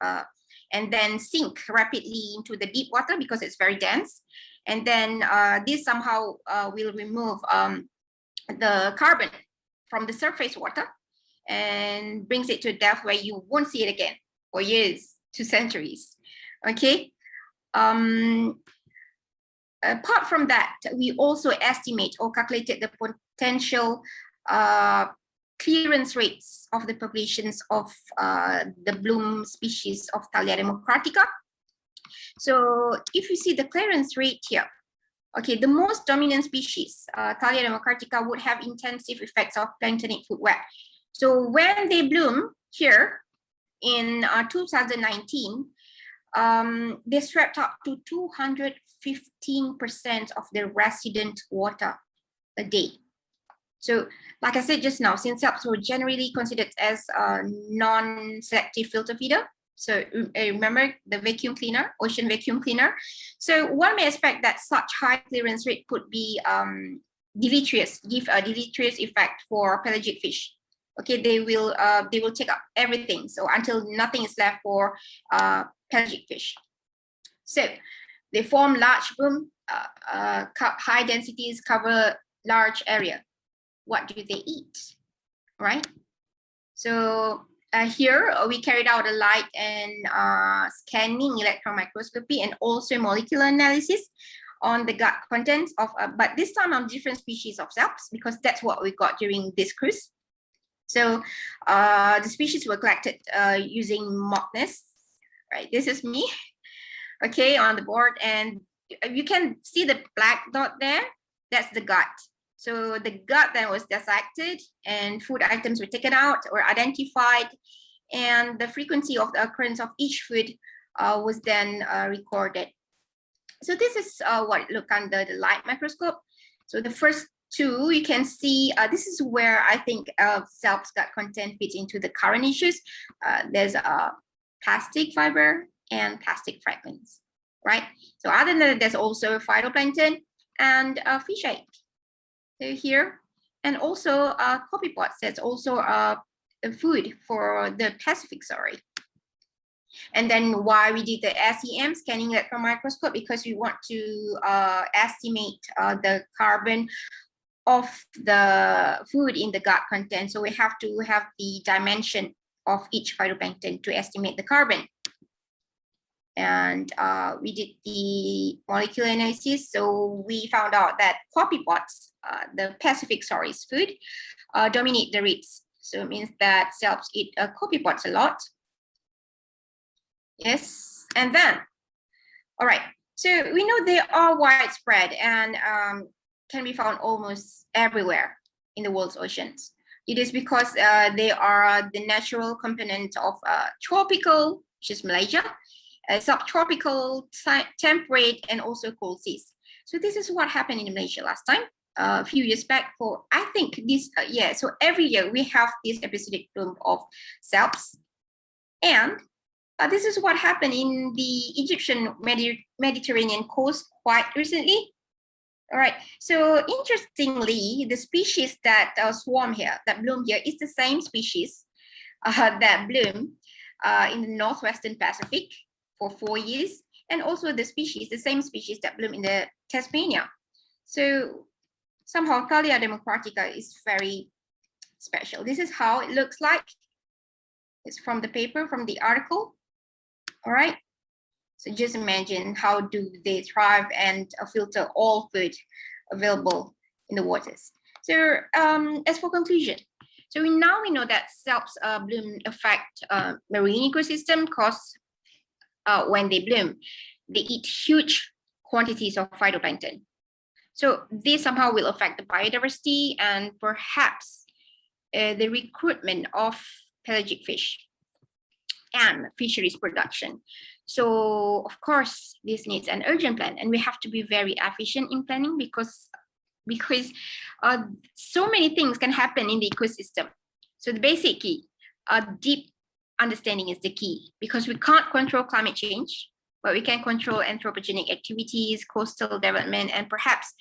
and then sink rapidly into the deep water because it's very dense. And then this somehow will remove the carbon from the surface water and brings it to a depth where you won't see it again for years to centuries. Okay. Apart from that, we also estimate or calculated the potential clearance rates of the populations of the bloom species of Thalia democratica. So if you see the clearance rate here, okay, the most dominant species, Thalia democratica, would have intensive effects of planktonic food web. So when they bloom here in 2019, they swept up to 215% of the resident water a day. So like I said just now, since SELPs were generally considered as a non-selective filter feeder, so remember the vacuum cleaner, ocean vacuum cleaner. So one may expect that such high clearance rate could be deleterious, give a deleterious effect for pelagic fish. Okay, they will take up everything. So until nothing is left for pelagic fish. So they form large bloom, high densities, cover large area. What do they eat, right? So here we carried out a light and scanning electron microscopy and also molecular analysis on the gut contents of, but this time on different species of SELPs because that's what we got during this cruise. So the species were collected using mockness, right? This is me, okay, on the board, and you can see the black dot there. That's the gut. So the gut then was dissected and food items were taken out or identified, and the frequency of the occurrence of each food was then recorded. So this is what it looked under the light microscope. So the first two, you can see, this is where I think SELP's gut content fits into the current issues. There's a plastic fiber and plastic fragments, right? So other than that, there's also phytoplankton and fish egg. So here, and also copypods. That's also food for the Pacific saury. And then why we did the SEM, scanning electron microscope, because we want to estimate the carbon of the food in the gut content. So we have to have the dimension of each phytoplankton to estimate the carbon. And we did the molecular analysis. So we found out that copypods, the Pacific saury's food, dominate the rates. So it means that SELPs eat copypods a lot. Yes, and then, all right. So we know they are widespread and can be found almost everywhere in the world's oceans. It is because they are the natural component of tropical, which is Malaysia, subtropical, temperate, and also cold seas. So this is what happened in Malaysia last time, a few years back. For I think this, so every year we have this episodic bloom of SELPs, and this is what happened in the Egyptian Mediterranean coast quite recently. All right, so interestingly, the species that swarm here, that bloom here, is the same species that bloom in the Northwestern Pacific for 4 years, and also the same species that bloom in the Tasmania. So somehow Thalia democratica is very special. This is how it looks like. It's from the paper, from the article. All right. So just imagine how do they thrive and filter all food available in the waters. So as for conclusion, so we know that SELPs bloom affect marine ecosystem because when they bloom, they eat huge quantities of phytoplankton. So this somehow will affect the biodiversity and perhaps the recruitment of pelagic fish and fisheries production. So of course, this needs an urgent plan, and we have to be very efficient in planning because so many things can happen in the ecosystem. So the basic key, deep understanding is the key, because we can't control climate change, but we can control anthropogenic activities, coastal development, and perhaps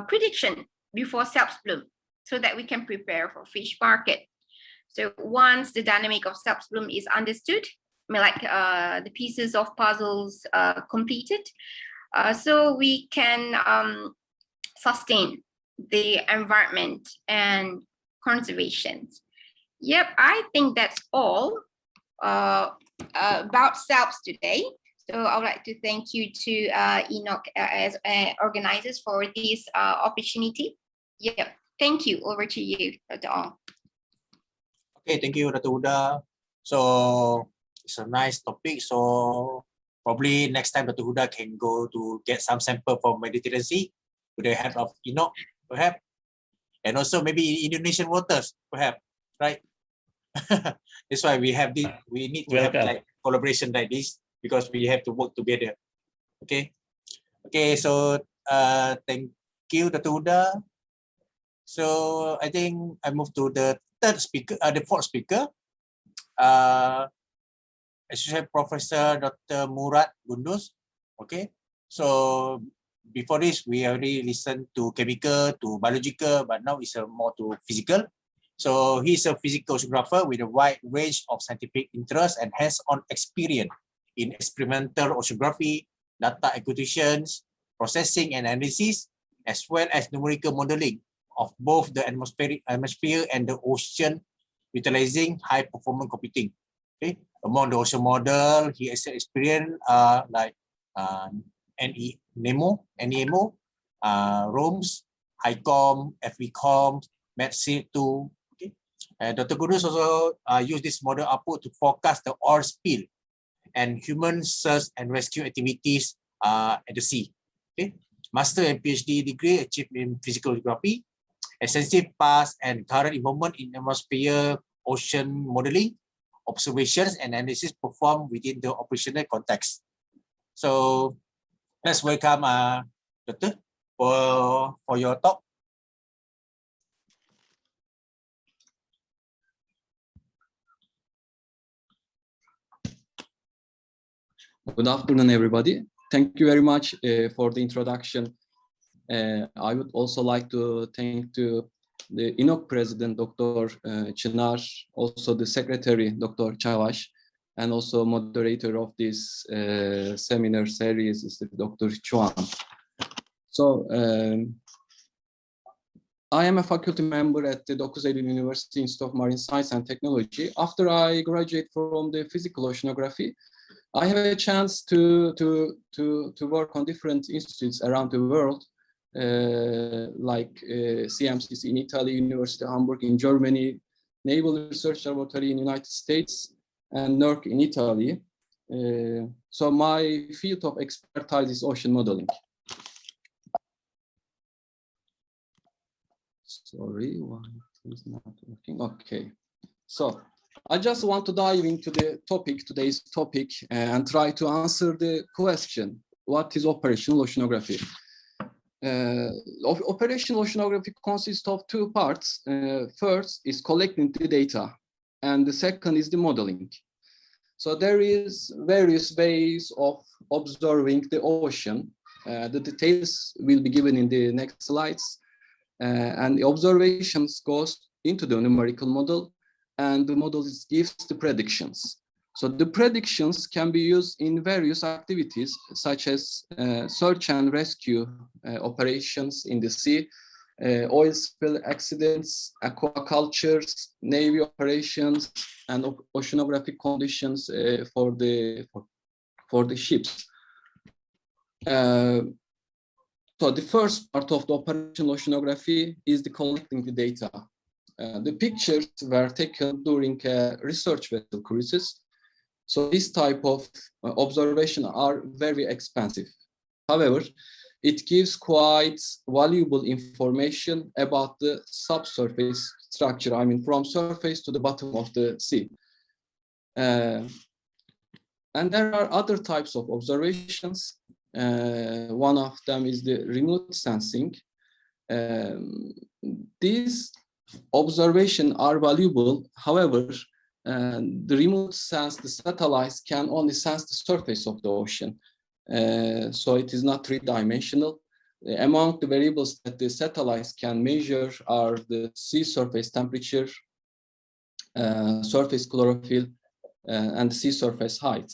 prediction before salps bloom, so that we can prepare for fish market. So once the dynamic of salps bloom is understood, I mean, like the pieces of puzzles completed, so we can sustain the environment and conservation. Yep, I think that's all about salps today. So I would like to thank you to INOC as organizers for this opportunity. Yep, thank you. Over to you, Dr. Ong. Okay, thank you, Dr. Huda. So it's a nice topic. So probably next time Dr. Huda can go to get some sample from Mediterranean Sea with the help of INOC, perhaps, and also maybe Indonesian waters, perhaps, right? That's why we have this. We need to have like collaboration like this, because we have to work together. Okay. Okay. So thank you, Dr. Huda. So I think I move to the third speaker, the fourth speaker. Associate Professor Dr. Murad Gunduz. Okay. So before this, we already listened to chemical, to biological, but now it's more to physical. So he's a physical oceanographer with a wide range of scientific interests and hands-on experience in experimental oceanography, data acquisitions, processing and analysis, as well as numerical modeling of both the atmosphere and the ocean, utilizing high-performance computing. Okay, among the ocean model, he has experience like NEMO, ROMS, HICOM, FVCOM, METSIL2. Okay, Dr. Gunduz also used this model output to forecast the oil spill and human search and rescue activities at the sea. Okay, master and PhD degree achieved in physical geography, extensive past and current involvement in atmosphere, ocean modeling, observations and analysis performed within the operational context. So let's welcome Doctor for your talk. Good afternoon, everybody. Thank you very much for the introduction. I would also like to thank the INOC President, Dr. Çınar, also the Secretary, Dr. ÇAVAŞ, and also moderator of this seminar series is Dr. CHUA'Nın. So I am a faculty member at the Dokuz Eylül University Institute of Marine Science and Technology. After I graduate from the physical oceanography, I have a chance to work on different institutes around the world, like CMCC in Italy, University of Hamburg in Germany, Naval Research Laboratory in the United States, and NERC in Italy. So my field of expertise is ocean modeling. Sorry, why is not working? Okay, so I just want to dive into the topic, today's topic, and try to answer the question, what is operational oceanography? Operational oceanography consists of two parts. First is collecting the data, and the second is the modeling. So there is various ways of observing the ocean. The details will be given in the next slides. And the observations goes into the numerical model, and the model gives the predictions. So the predictions can be used in various activities, such as search and rescue operations in the sea, oil spill accidents, aquacultures, navy operations, and oceanographic conditions for the ships. So the first part of the operational oceanography is the collecting the data. The pictures were taken during research vessel cruises. So this type of observation are very expensive. However, it gives quite valuable information about the subsurface structure, I mean from surface to the bottom of the sea. And there are other types of observations. One of them is the remote sensing. These observations are valuable. However, the remote sense, the satellites can only sense the surface of the ocean. So it is not three-dimensional. Among the variables that the satellites can measure are the sea surface temperature, surface chlorophyll, and the sea surface height.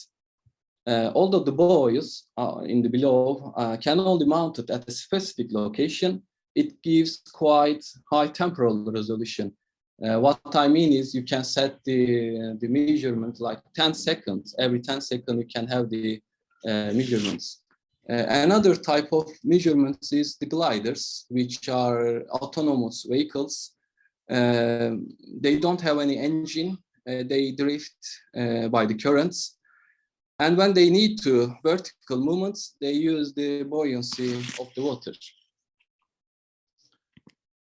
Although the buoys in the below can only mount it at a specific location, it gives quite high temporal resolution. What I mean is you can set the measurement like 10 seconds. Every 10 seconds you can have the measurements. Another type of measurements is the gliders, which are autonomous vehicles. They don't have any engine. They drift by the currents. And when they need to vertical movements, they use the buoyancy of the water.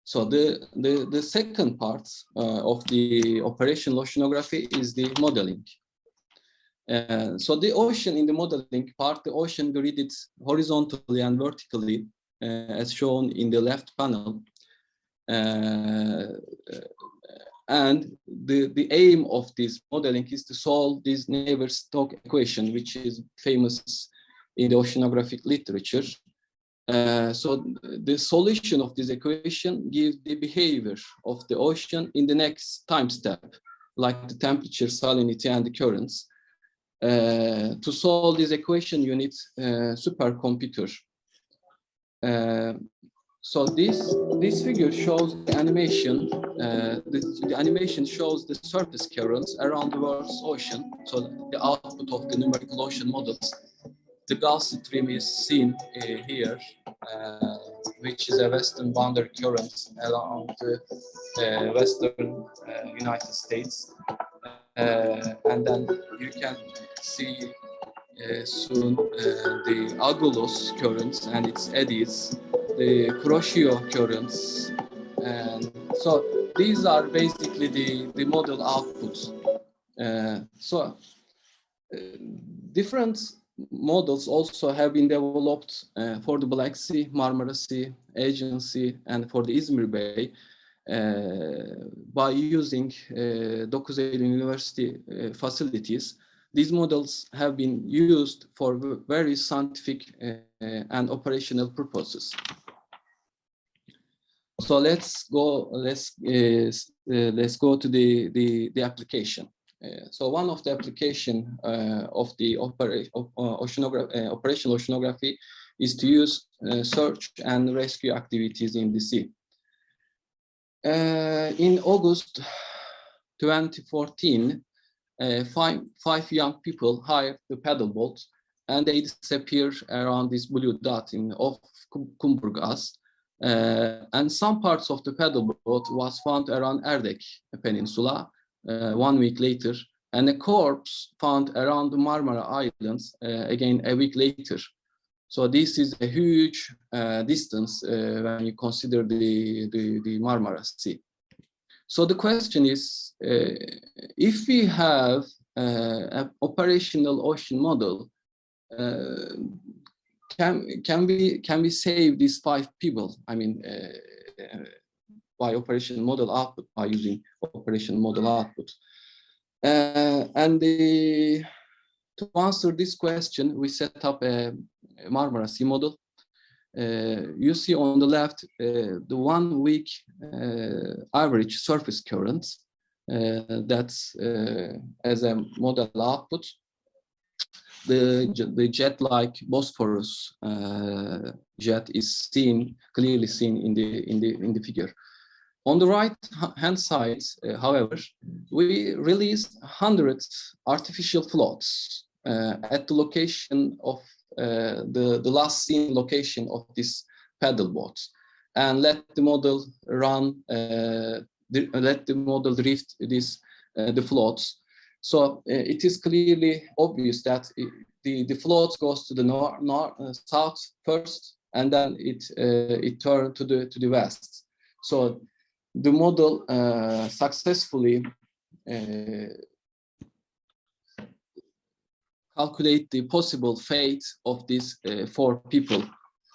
So the second part of the operational oceanography is the modeling. So the ocean in the modeling part, the ocean gridded horizontally and vertically, as shown in the left panel. And the aim of this modeling is to solve this Navier-Stokes equation, which is famous in the oceanographic literature. So the solution of this equation gives the behavior of the ocean in the next time step, like the temperature, salinity, and the currents. To solve this equation, you need a supercomputer. So this figure shows the animation. The animation shows the surface currents around the world's ocean. So the output of the numerical ocean models. The Gulf Stream is seen here, which is a western boundary current along the western United States. And then you can see soon the Agulhas currents and its eddies, the Kuroshio currents. And so these are basically the model outputs. Different models also have been developed for the Black Sea, Marmara Sea, Aegean Sea, and for the Izmir Bay by using Dokuz University facilities. These models have been used for various scientific and operational purposes. So let's go to the application. So one of the application of the operational oceanography is to use search and rescue activities in the sea. In August 2014, five young people hired the paddle boat and they disappeared around this blue dot off Kumburgaz. And some parts of the paddle boat was found around Erdek Peninsula 1 week later, and a corpse found around the Marmara Islands again a week later. So this is a huge distance when you consider the Marmara Sea. So the question is, if we have an operational ocean model, can we save these 5 people? I mean, by operation model output, by using operation model output. To answer this question, we set up a Marmara Sea model. You see on the left the 1 week average surface currents. That's as a model output. The jet-like Bosphorus jet is clearly seen in the figure. On the right-hand side, however, we released 100 artificial floats at the location of the last seen location of this paddle boat, and let the model run, let the model drift the floats. So it is clearly obvious that the float goes to the south first, and then it turns to the west. So the model successfully calculate the possible fate of these 4 people.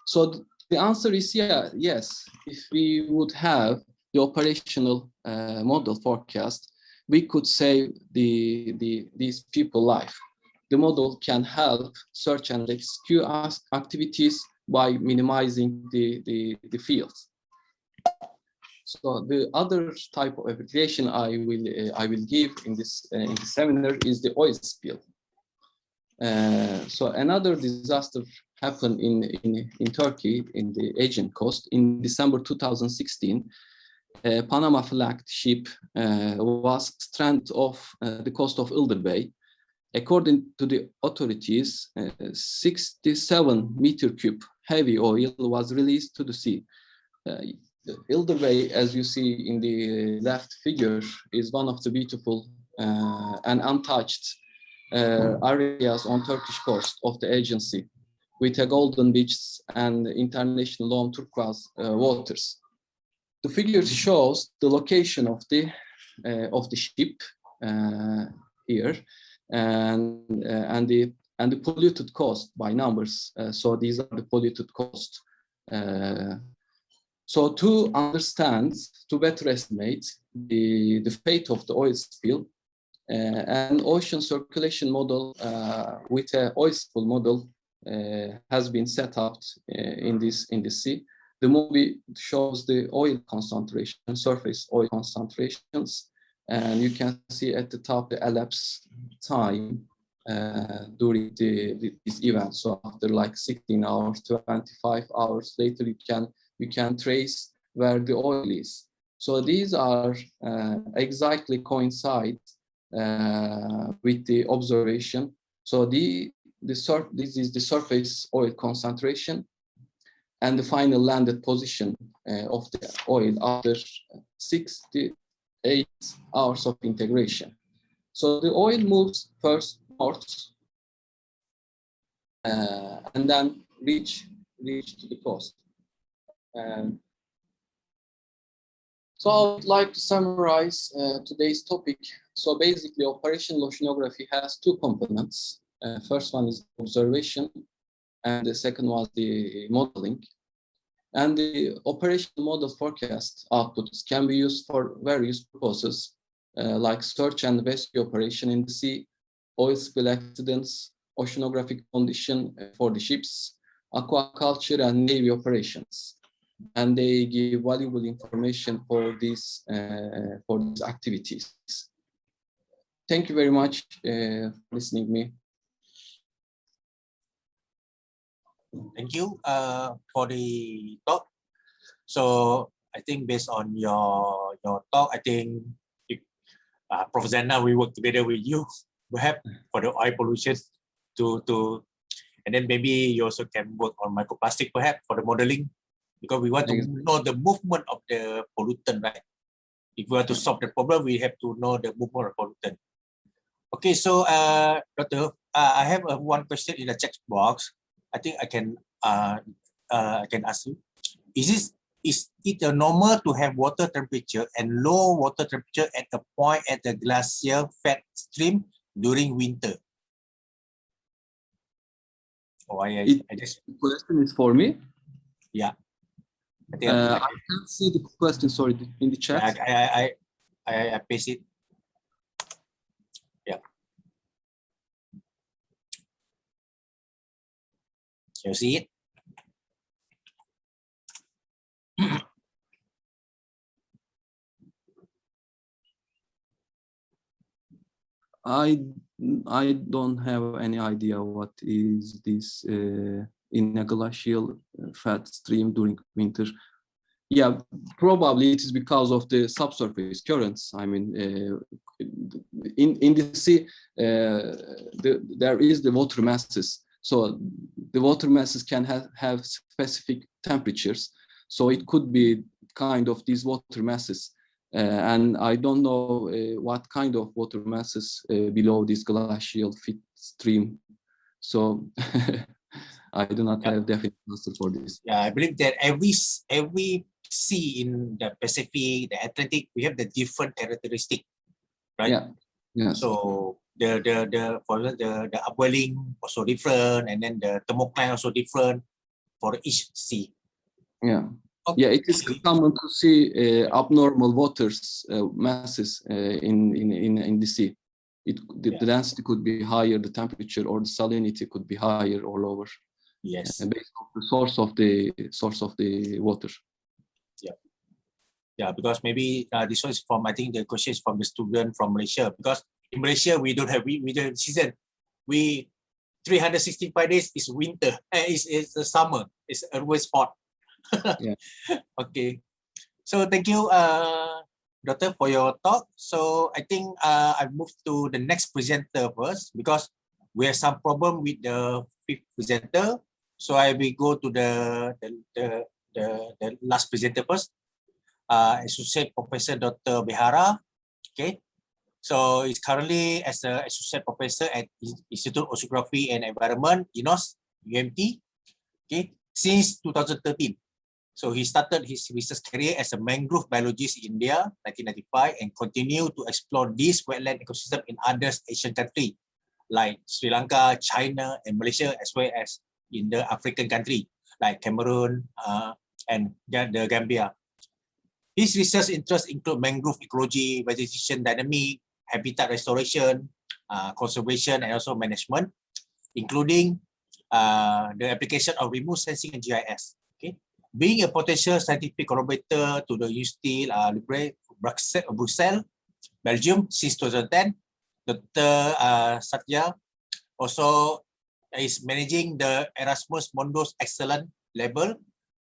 So the answer is yes. If we would have the operational model forecast, we could save these people's life. The model can help search and rescue activities by minimizing the fields. So the other type of application I will give in this seminar is the oil spill. So another disaster happened in Turkey in the Aegean coast in December 2016. A Panama flagged ship was stranded off the coast of Ilder Bay. According to the authorities, 67 meter cube heavy oil was released to the sea. Ilder Bay, as you see in the left figure, is one of the beautiful and untouched areas on Turkish coast of the Aegean Sea, with a golden beach and international long turquoise waters. The figure shows the location of the ship here, and the polluted coast by numbers. So these are the polluted coast. So to understand, to better estimate the fate of the oil spill, an ocean circulation model with an oil spill model has been set up in the sea. The movie shows the oil concentration, surface oil concentrations, and you can see at the top the elapsed time during this event. So after like 16 hours, 25 hours later, you can trace where the oil is. So these are exactly coincide with the observation. So this is the surface oil concentration and the final landed position of the oil after 68 hours of integration. So the oil moves first north and then reach to the coast. So I would like to summarize today's topic. So basically, operational oceanography has 2 components. First one is observation, and the second was the modeling. And the operational model forecast outputs can be used for various purposes, like search and rescue operation in the sea, oil spill accidents, oceanographic condition for the ships, aquaculture and navy operations. And they give valuable information for these activities. Thank you very much for listening to me. Thank you for the talk. So I think based on your talk, I think Prof Zena, we work together with you, perhaps for the oil pollution to, and then maybe you also can work on microplastic, perhaps for the modeling, because we want to know the movement of the pollutant, right? If we want to solve the problem, we have to know the movement of pollutant. Okay, so Doctor, I have one question in the chat box. I think I can ask you. Is it normal to have water temperature and low water temperature at a point at the glacier fed stream during winter? Oh, I just. The question is for me. Yeah. I can't see the question. Sorry, in the chat. I paste it. Yeah. You see it? I don't have any idea what is this in a glacial fed stream during winter. Yeah, probably it is because of the subsurface currents. I mean, in the sea, there is the water masses. So the water masses can have specific temperatures. So it could be kind of these water masses. And I don't know what kind of water masses below this glacial fit stream. So I do not have definite answer for this. Yeah, I believe that every sea in the Pacific, the Atlantic, we have the different characteristic, right? Yeah. Yes. So for the upwelling also different, and then the thermocline also different for each sea. Yeah. Okay. Yeah, it is common to see abnormal waters masses in the sea. The density could be higher, the temperature or the salinity could be higher or lower. Yes. Based on the source of the water. Yeah. Yeah, because maybe this one is from, I think the question is from the student from Malaysia, because in Malaysia we don't have winter season. We 365 days is winter. It's the summer. It's always hot. Yeah. Okay. So thank you, Doctor, for your talk. So I think I moved to the next presenter first because we have some problem with the fifth presenter. So I will go to the last presenter first. Associate Professor Dr. Behara. Okay. So he's currently as an associate professor at Institute of Oceanography and Environment, INOC, UMT. Okay, since 2013. So he started his research career as a mangrove biologist in India, 1995, and continued to explore this wetland ecosystem in other Asian countries like Sri Lanka, China, and Malaysia, as well as in the African country like Cameroon and the Gambia. His research interests include mangrove ecology, vegetation dynamic, habitat restoration, conservation, and also management, including the application of remote sensing and GIS. Okay, being a potential scientific collaborator to the University Brussels, Belgium since 2010, Dr. Satya also is managing the Erasmus Mundus Excellent Level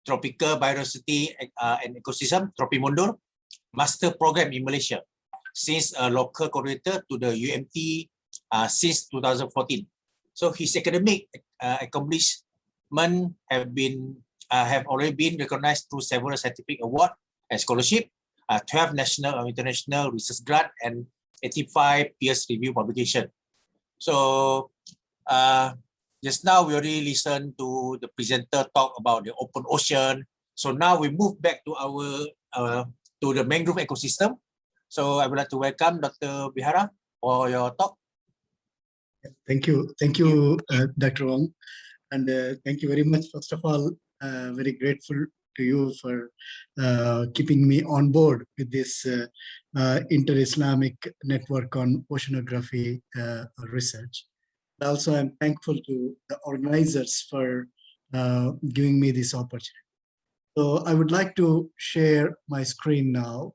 Tropical Biodiversity and Ecosystem Tropimundo Master Program in Malaysia since a local coordinator to the UMT since 2014. So his academic accomplishments have already been recognized through several scientific awards and scholarship, 12 national and international research grants, and 85 peer review publications. So just now we already listened to the presenter talk about the open ocean. So now we move back to our to the mangrove ecosystem. So I would like to welcome Dr. Behara for your talk. Thank you, Dr. Ong, and thank you very much. First of all, very grateful to you for keeping me on board with this Inter-Islamic Network on Oceanography research. Also, I'm thankful to the organizers for giving me this opportunity. So I would like to share my screen now.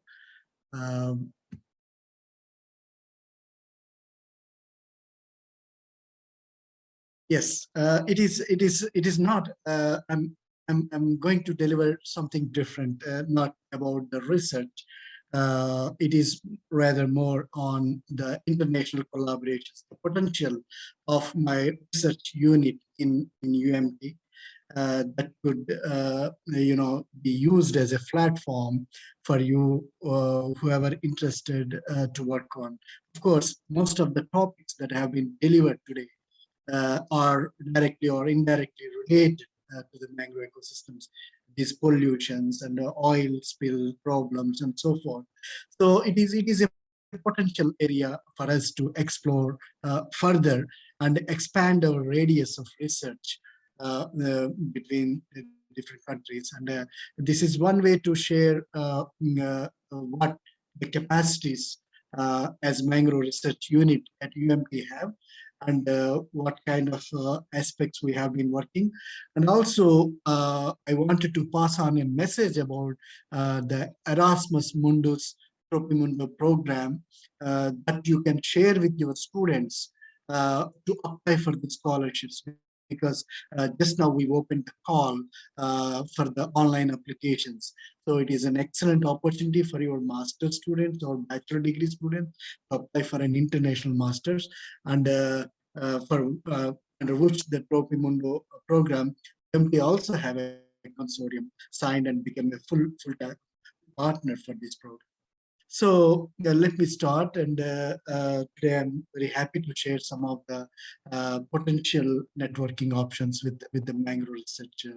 Yes, it is not. I'm going to deliver something different, not about the research. It is rather more on the international collaborations, the potential of my research unit in UMT that could, be used as a platform for you, whoever interested to work on. Of course, most of the topics that have been delivered today are directly or indirectly related to the mangrove ecosystems, these pollutions and oil spill problems and so forth. So it is a potential area for us to explore further and expand our radius of research between different countries. And this is one way to share what the capacities as mangrove research unit at UMT have, and what kind of aspects we have been working. And also, I wanted to pass on a message about the Erasmus Mundus Tropimundo program that you can share with your students to apply for the scholarships, because just now we've opened the call for the online applications. So it is an excellent opportunity for your master's students or bachelor degree students to apply for an international master's, and under which the Tropimundo program, we also have a consortium signed and become a full-time partner for this program. So let me start, and today I'm very happy to share some of the potential networking options with the mangrove research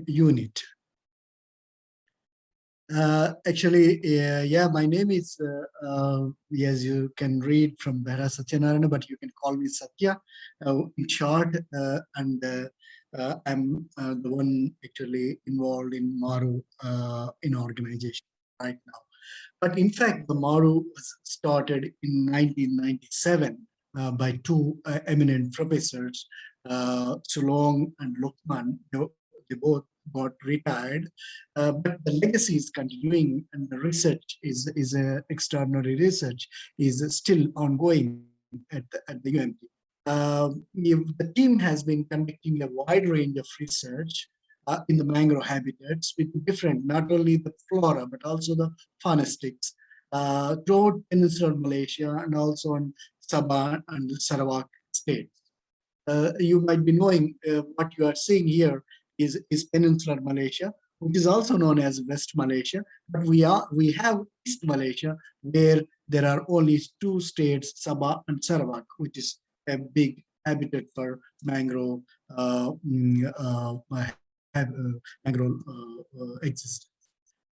unit. Actually, yeah, my name is, as you can read from Behra Satyanarayana, but you can call me Satya in short. And I'm the one actually involved in MARU in organization right now. But in fact, the MARU was started in 1997 by two eminent professors, Sulong and Lokman. They both got retired, but the legacy is continuing, and the research is extraordinary research is still ongoing at the UMT. The team has been conducting a wide range of research in the mangrove habitats with different, not only the flora, but also the faunastics throughout peninsular Malaysia and also in Sabah and Sarawak states. You might be knowing what you are seeing here is peninsular Malaysia, which is also known as West Malaysia, but we have East Malaysia, where there are only two states, Sabah and Sarawak, which is a big habitat for mangrove existence.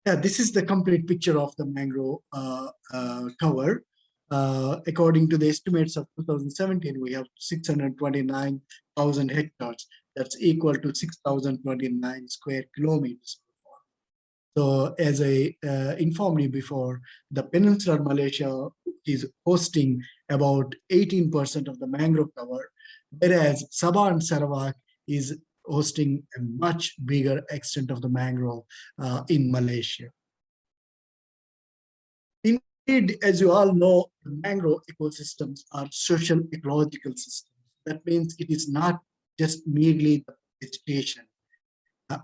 Yeah, this is the complete picture of the mangrove cover. According to the estimates of 2017, we have 629,000 hectares. That's equal to 6,029 square kilometers. So as I informed you before, the peninsular Malaysia is hosting about 18% of the mangrove cover, whereas Sabah and Sarawak is hosting a much bigger extent of the mangrove in Malaysia. Indeed, as you all know, the mangrove ecosystems are social ecological systems. That means it is not just merely the vegetation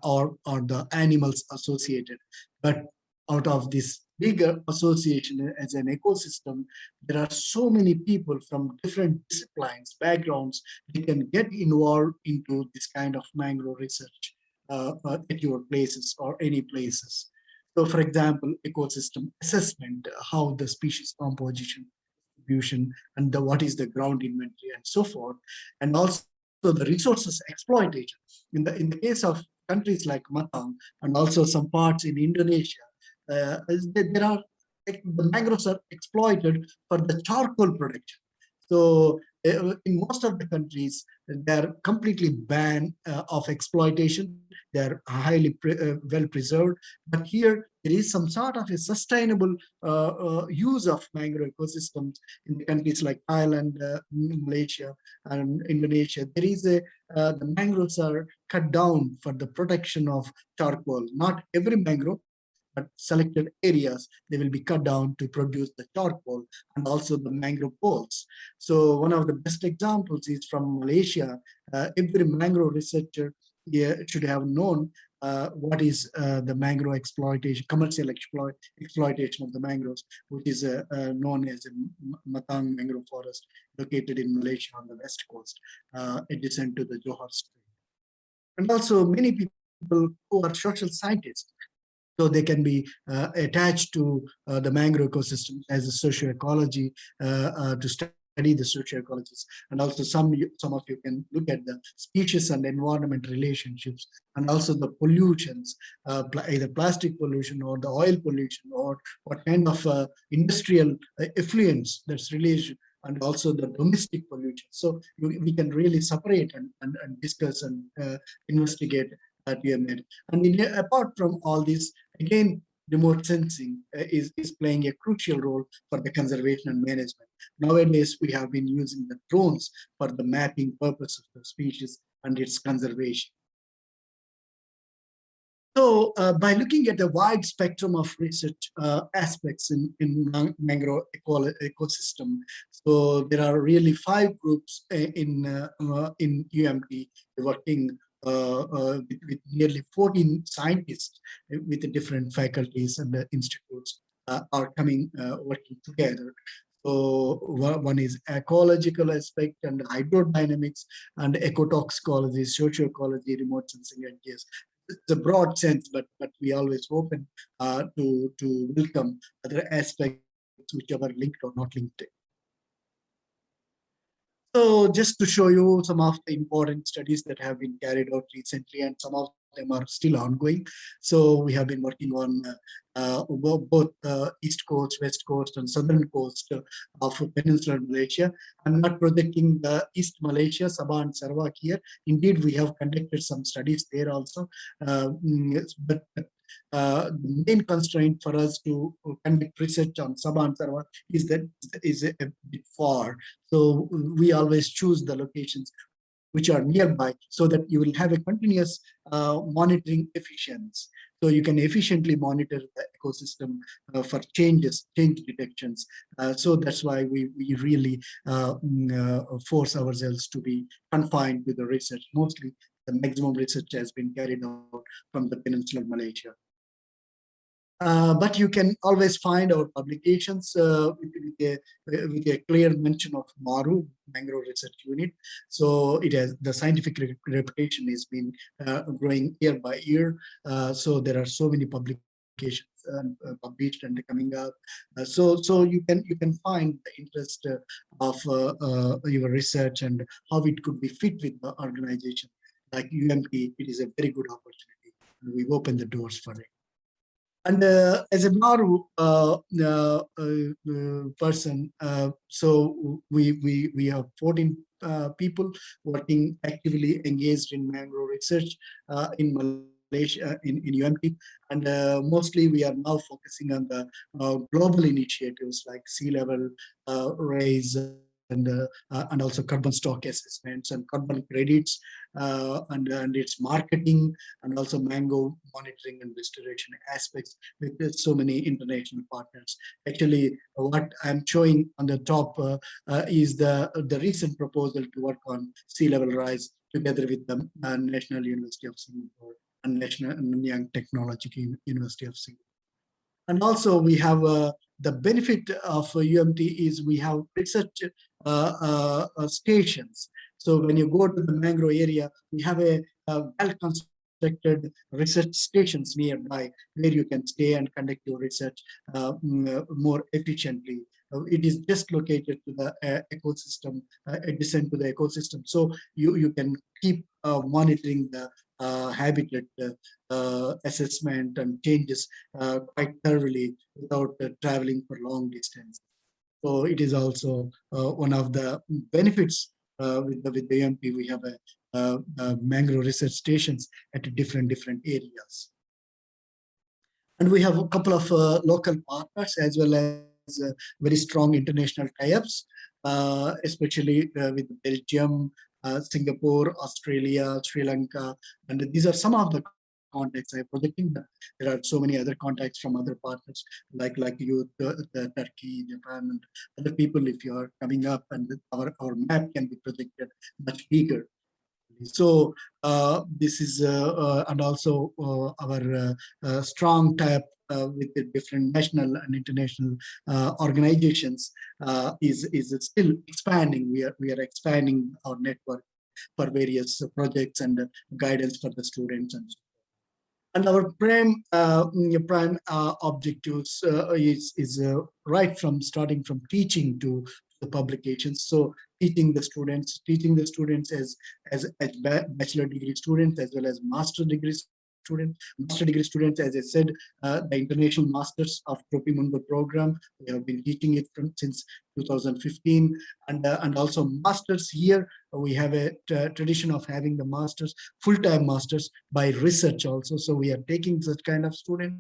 or the animals associated, but out of this bigger association as an ecosystem, there are so many people from different disciplines, backgrounds, they can get involved into this kind of mangrove research at your places or any places. So for example, ecosystem assessment, how the species composition, distribution, and what is the ground inventory and so forth. And also the resources exploitation. In the case of countries like Matang and also some parts in Indonesia, the mangroves are exploited for the charcoal production. So in most of the countries, they're completely banned of exploitation. They're highly well preserved. But here, there is some sort of a sustainable use of mangrove ecosystems in countries like Thailand, Malaysia, and Indonesia. There is the mangroves are cut down for the protection of charcoal. Not every mangrove, but selected areas, they will be cut down to produce the charcoal and also the mangrove poles. So one of the best examples is from Malaysia. Every mangrove researcher should have known what is the mangrove exploitation, commercial exploitation of the mangroves, which is known as Matang mangrove forest, located in Malaysia on the west coast, adjacent to the Johor Strait. And also many people who are social scientists, so they can be attached to the mangrove ecosystem as a socioecology to study the socioecologies. And also some of you can look at the species and environment relationships, and also the pollutions, either plastic pollution or the oil pollution, or what kind of industrial effluents that's related, and also the domestic pollution. So we can really separate and discuss and investigate that we have made. And apart from all this, again, remote sensing is playing a crucial role for the conservation and management. Nowadays, we have been using the drones for the mapping purpose of the species and its conservation. So by looking at a wide spectrum of research aspects in mangrove ecosystem, so there are really 5 groups in UMT working with nearly 14 scientists with the different faculties and the institutes are coming working together. So one is ecological aspect and hydrodynamics and ecotoxicology, socioecology, remote sensing, and yes. It's a broad sense, but we always open to welcome other aspects which are linked or not linked. So just to show you some of the important studies that have been carried out recently and some of them are still ongoing. So we have been working on both East Coast, West Coast, and Southern Coast of Peninsular Malaysia. I'm not projecting the East Malaysia, Sabah and Sarawak here. Indeed, we have conducted some studies there also. But the main constraint for us to conduct research on Sabah and Sarawak is that is a bit far. So we always choose the locations which are nearby so that you will have a continuous monitoring efficiency. So you can efficiently monitor the ecosystem for change detections. So that's why we really force ourselves to be confined to the research. Mostly the maximum research has been carried out from the Peninsular Malaysia. But you can always find our publications with a clear mention of MARU, Mangrove Research Unit. So it has the scientific reputation has been growing year by year. So there are so many publications published and coming up. So you can find the interest of your research and how it could be fit with the organization. Like UMP, it is a very good opportunity, and we've opened the doors for it. And as a MARU person, so we have 14 people working actively engaged in mangrove research in Malaysia, in UMP, and mostly we are now focusing on the global initiatives like sea level rise and also carbon stock assessments and carbon credits and its marketing, and also mango monitoring and restoration aspects with so many international partners. Actually, what I'm showing on the top is the recent proposal to work on sea level rise together with the National University of Singapore and National Nanyang Technological University of Singapore. And also we have the benefit of UMT is we have research stations. So when you go to the mangrove area, we have a well-constructed research stations nearby where you can stay and conduct your research more efficiently. It is just located to the ecosystem, adjacent to the ecosystem. So you can keep monitoring the habitat assessment and changes quite thoroughly without traveling for long distance. So it is also one of the benefits with the UMP. We have a mangrove research stations at different areas. And we have a couple of local partners as well as very strong international tie-ups, especially with Belgium, Singapore, Australia, Sri Lanka, and these are some of the contacts I'm projecting. There are so many other contacts from other partners like you, Turkey, Japan, and other people. If you are coming up, and our map can be projected much bigger. So this is and also our strong tie-up with the different national and international organizations is still expanding. We are expanding our network for various projects and guidance for the students. And our prime objectives is right from starting from teaching to the publications. So teaching the students as bachelor degree students as well as master degree students. Master degree students, as I said, the International Masters of Tropimundo program. We have been teaching it since 2015, and also masters here. We have a tradition of having the masters, full-time masters by research also. So we are taking such kind of student,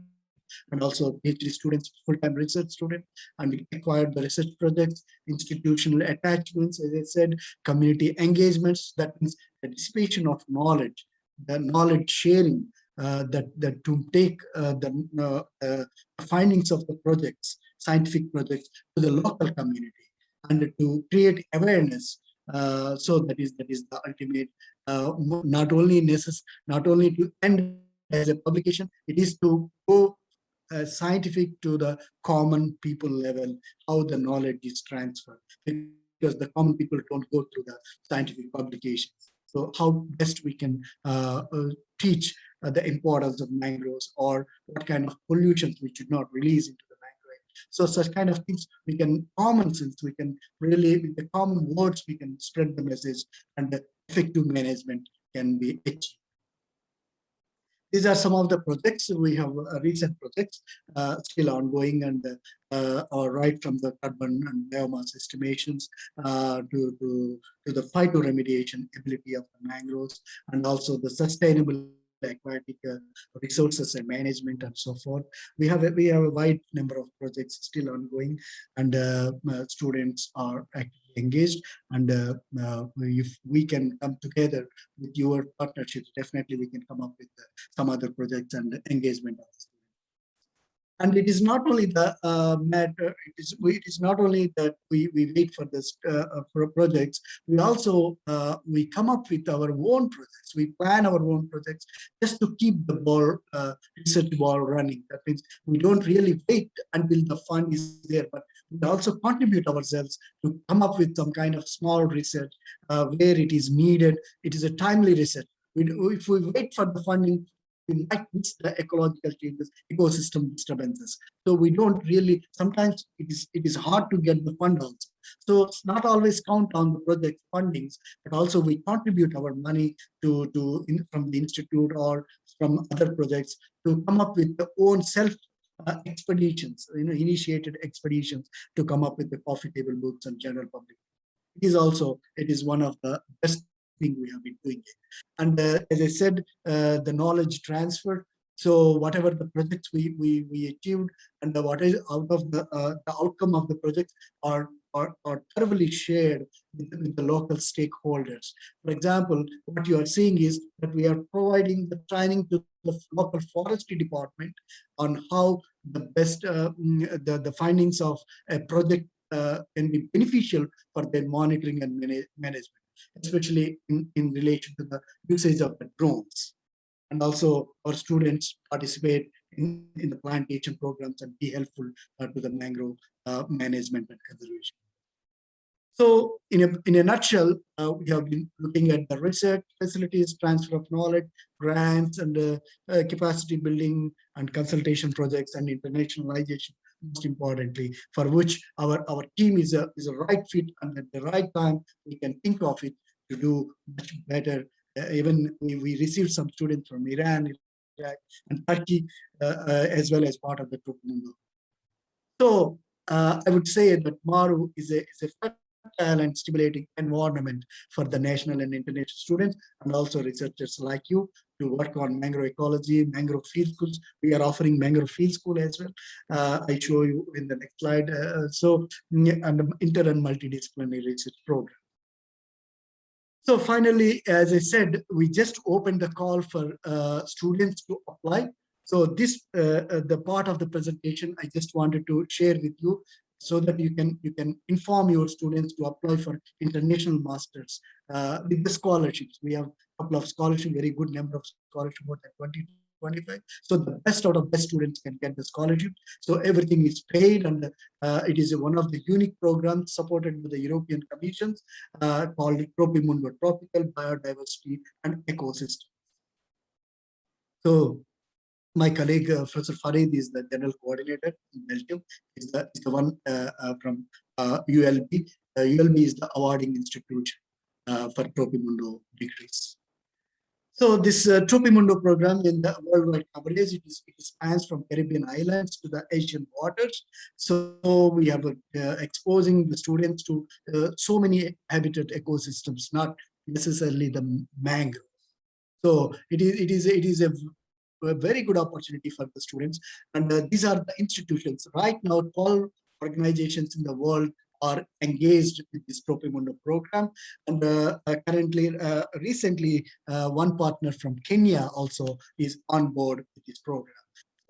and also PhD students, full-time research student, and we acquired the research projects, institutional attachments, as I said, community engagements. That means the dissipation of knowledge, the knowledge sharing, that to take the findings of the projects, scientific projects, to the local community, and to create awareness. So that is the ultimate. Not only to end as a publication, it is to go scientific to the common people level, how the knowledge is transferred, because the common people don't go through the scientific publications. So how best we can teach the importance of mangroves, or what kind of pollutions we should not release into the mangrove. So such kind of things we can, common sense, we can really, with the common words, we can spread the message, and the effective management can be achieved. These are some of the projects. We have recent projects still ongoing, and right from the carbon and biomass estimations to the phytoremediation ability of the mangroves, and also the sustainable aquatic resources and management and so forth. We have a wide number of projects still ongoing, and students are actively engaged. And if we can come together with your partnerships, definitely we can come up with some other projects and engagement of the students. And it is not only the matter. It is not only that we wait for this for projects. We also we come up with our own projects. We plan our own projects just to keep the ball research ball running. That means we don't really wait until the fund is there, but we also contribute ourselves to come up with some kind of small research where it is needed. It is a timely research. If we wait for the funding, we might miss the ecological changes, ecosystem disturbances. So we don't really, sometimes it is hard to get the fund also. So it's not always count on the project fundings, but also we contribute our money from the institute or from other projects to come up with the own self expeditions, initiated expeditions to come up with the coffee table books and general public. It is one of the best thing we have been doing it. And as I said, the knowledge transfer. So whatever the projects we achieved and what is out of the outcome of the project are thoroughly shared with the local stakeholders. For example, what you are seeing is that we are providing the training to the local forestry department on how the best the findings of a project can be beneficial for their monitoring and management, especially in relation to the usage of the drones. And also our students participate in the plantation programs and be helpful to the mangrove management and conservation. So in a nutshell, we have been looking at the research facilities, transfer of knowledge, grants, and capacity building and consultation projects and internationalization, most importantly, for which our team is a right fit, and at the right time we can think of it to do much better. Even we received some students from Iran, Iraq, and Turkey, as well as part of the Tropimundo. So I would say that Maru is a fertile and stimulating environment for the national and international students, and also researchers like you, to work on mangrove ecology, mangrove field schools. We are offering mangrove field school as well. I show you in the next slide. And inter and multidisciplinary research program. So finally, as I said, we just opened the call for students to apply. So this, the part of the presentation, I just wanted to share with you so that you can inform your students to apply for international masters with the scholarships. We have a couple of scholarships, very good number of scholarships, more than 20 to 25. So the best out of best students can get the scholarship. So everything is paid, and it is one of the unique programs supported by the European Commissions called Tropimundo, Tropical Biodiversity and Ecosystem. So my colleague, Professor Farid, is the general coordinator in Belgium. Is the one from ULB. ULB is the awarding institution for Tropimundo degrees. So this Tropimundo program in the worldwide coverage, it spans from Caribbean islands to the Asian waters. So we have exposing the students to so many habitat ecosystems, not necessarily the mangrove. So it is a very good opportunity for the students. And these are the institutions. Right now, 12 organizations in the world are engaged with this Tropimundo program. And currently, recently, one partner from Kenya also is on board with this program.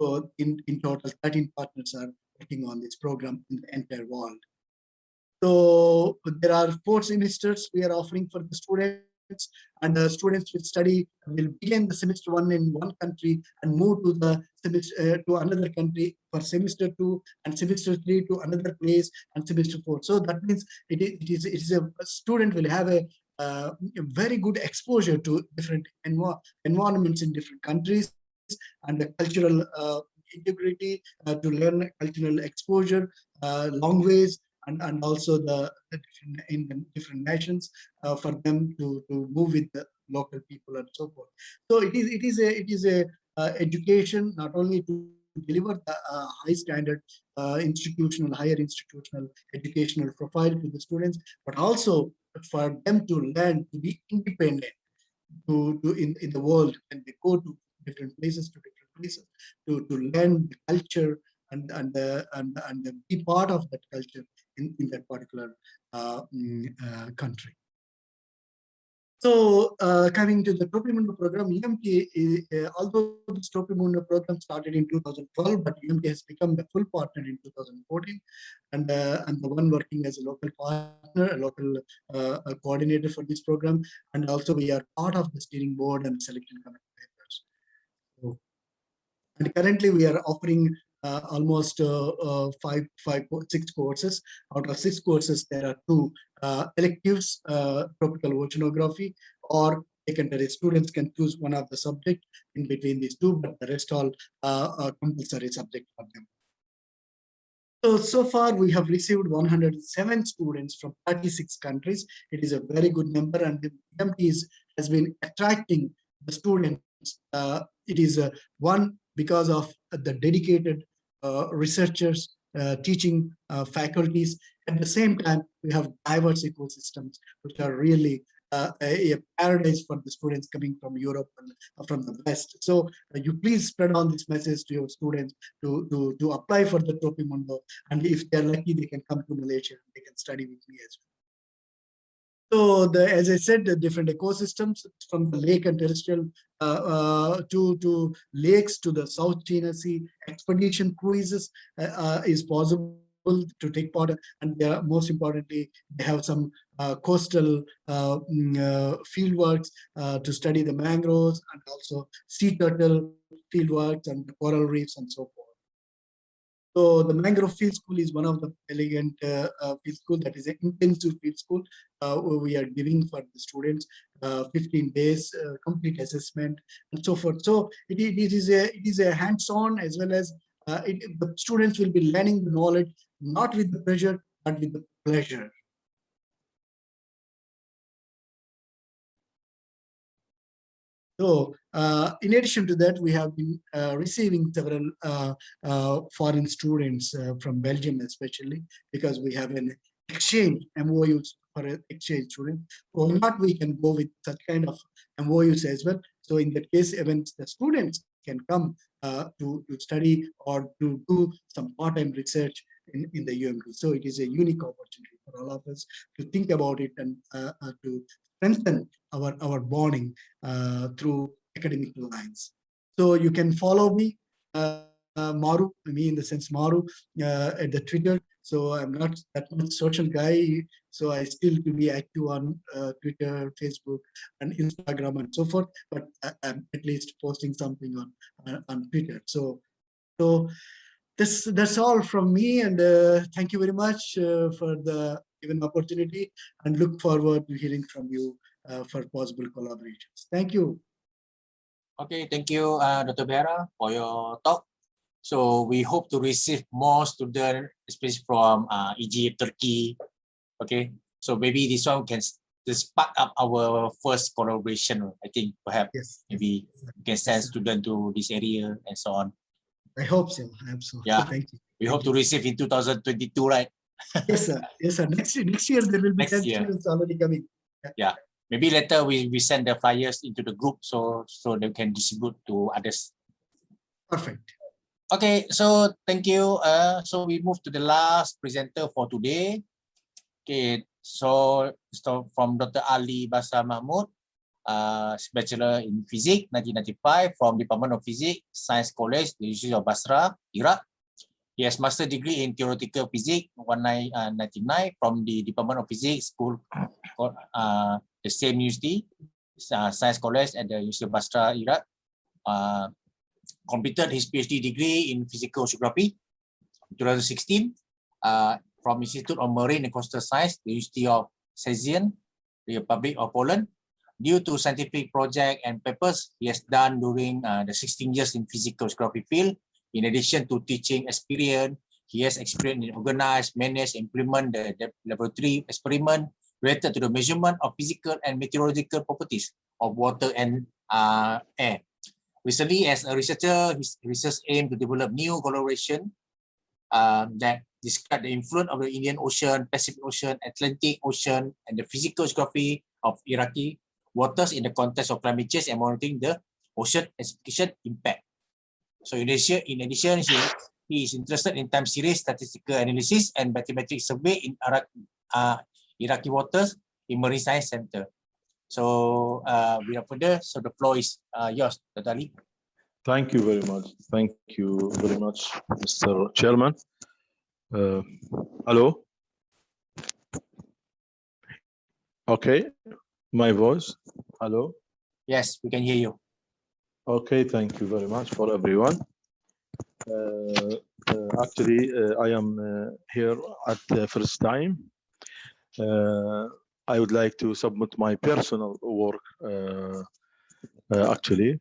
So in total, 13 partners are working on this program in the entire world. So there are 4 semesters we are offering for the students. And the students will begin the semester 1 in one country and move to the semester to another country for semester 2, and semester 3 to another place, and semester 4. So that means it is a student will have a very good exposure to different environments in different countries, and the cultural integrity to learn cultural exposure, language, and also in the different nations for them to move with the local people and so forth. So it is education, not only to deliver the high standard higher institutional educational profile to the students, but also for them to learn to be independent in the world, and they go to different places to learn the culture and be part of that culture in that particular country. So coming to the Topi Mundo program, EMT, although this Topi Mundo program started in 2012, but EMT has become the full partner in 2014, and the one working as a local partner, a local coordinator for this program, and also we are part of the steering board and selection committee members. So, and currently we are offering almost 6 courses. Out of 6 courses, there are 2 electives, tropical oceanography, or secondary. Students can choose one of the subjects in between these 2, but the rest all compulsory subject for them. So far we have received 107 students from 36 countries. It is a very good number, and the EMT has been attracting the students. It is one because of the dedicated researchers, teaching faculties. At the same time, we have diverse ecosystems, which are really a paradise for the students coming from Europe and from the West. So you please spread on this message to your students to apply for the Topi Mundo, and if they're lucky, they can come to Malaysia and they can study with me as well. So as I said, the different ecosystems from the lake and terrestrial to lakes to the South China Sea, expedition cruises is possible to take part, and most importantly, they have some coastal field works to study the mangroves, and also sea turtle field works and the coral reefs and so forth. So the Mangrove Field School is one of the elegant field school that is an intensive field school we are giving for the students, 15 days complete assessment and so forth. So it is a hands-on, as well as the students will be learning the knowledge not with the pressure but with the pleasure. So in addition to that, we have been receiving several foreign students from Belgium, especially because we have an exchange MOUs for an exchange student. Or not, we can go with such kind of MOUs as well. So in that case, even the students can come to study or to do some part-time research in the UMT. So it is a unique opportunity for all of us to think about it and to strengthen our bonding through academic lines. So you can follow me, Maru, me in the sense Maru, at the Twitter. So I'm not that much social guy, so I still to be active on Twitter, Facebook, and Instagram and so forth. But I'm at least posting something on Twitter. So that's all from me, and thank you very much for the given opportunity, and look forward to hearing from you for possible collaborations. Thank you. Okay, thank you, Dr. Bera, for your talk. So we hope to receive more students, especially from Egypt, Turkey. Okay, so maybe this one can just spark up our first collaboration. I think perhaps maybe we can send students to this area and so on. I hope so. Absolutely. Yeah. Thank you. We hope to receive in 2022, right? Yes, sir. Yes, sir. Next year there will be 10 students already coming. Yeah. Maybe later we send the flyers into the group so they can distribute to others. Perfect. Okay, so thank you. So we move to the last presenter for today. Okay, so from Dr. Ali Basra Mahmud, Bachelor in Physics, 1995, from Department of Physics, Science College, the University of Basra, Iraq. He has master degree in Theoretical Physics, 1999, from the Department of Physics School, the same university, Science College at the University of Basra, Iraq. Completed his PhD degree in Physical Oceanography, 2016, from Institute of Marine and Coastal Science, the University of Szczecin, the Republic of Poland. Due to scientific project and papers he has done during the 16 years in physical oceanography field, in addition to teaching experience, he has experience in organize, manage, implement the laboratory experiment related to the measurement of physical and meteorological properties of water and air. Recently, as a researcher, his research aimed to develop new collaboration that describe the influence of the Indian Ocean, Pacific Ocean, Atlantic Ocean, and the physical geography of Iraqi waters in the context of climate change and monitoring the ocean acidification impact. So in addition, he is interested in time series statistical analysis and mathematical survey in Iraqi waters in Marine Science Center. So without further, so the floor is yours, Dr. Ali. Thank you very much. Thank you very much, Mr. Chairman. Hello. Okay, my voice. Hello. Yes, we can hear you. Okay, thank you very much for everyone. Actually, I am here at the first time. I would like to submit my personal work. Actually,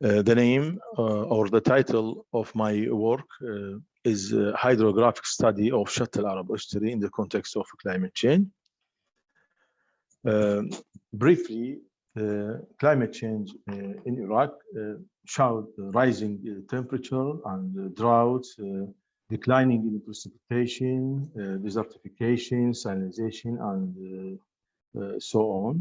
the name or the title of my work is Hydrographic Study of Shatt al-Arab Estuary in the context of climate change. Briefly, climate change in Iraq showed rising temperature and droughts, declining in precipitation, desertification, salinization, and so on.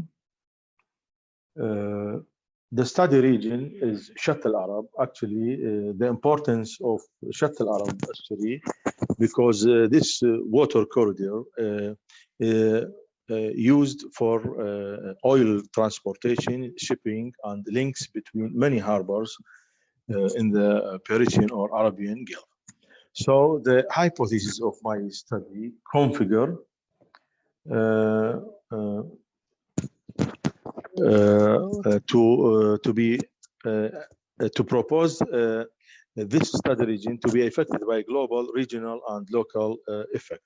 The study region is Shatt al-Arab. Actually, the importance of Shatt al-Arab estuary, because this water corridor used for oil transportation, shipping, and links between many harbors in the Persian or Arabian Gulf. So the hypothesis of my study configure to propose this study region to be affected by global, regional, and local effect.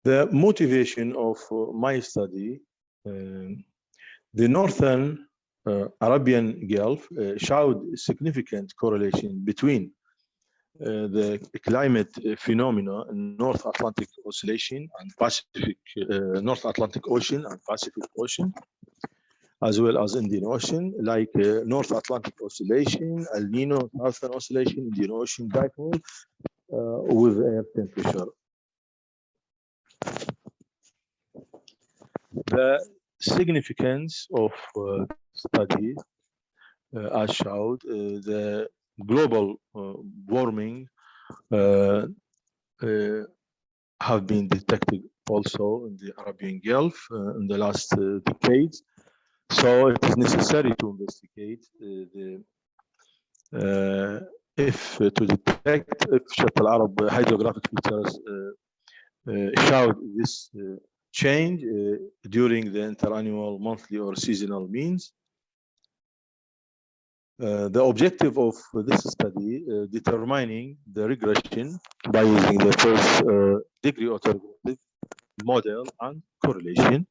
The motivation of my study, the northern Arabian Gulf showed significant correlation between the climate phenomena in North Atlantic Oscillation and Pacific, North Atlantic Ocean and Pacific Ocean, as well as Indian Ocean, like North Atlantic Oscillation, El Nino, Southern Oscillation, Indian Ocean dipole with air temperature. The significance of study as showed the global warming have been detected also in the Arabian Gulf in the last decades. So it is necessary to investigate if to detect if Shatt al-Arab hydrographic features showed this change during the interannual, monthly, or seasonal means. The objective of this study determining the regression by using the first degree autoregressive model and correlation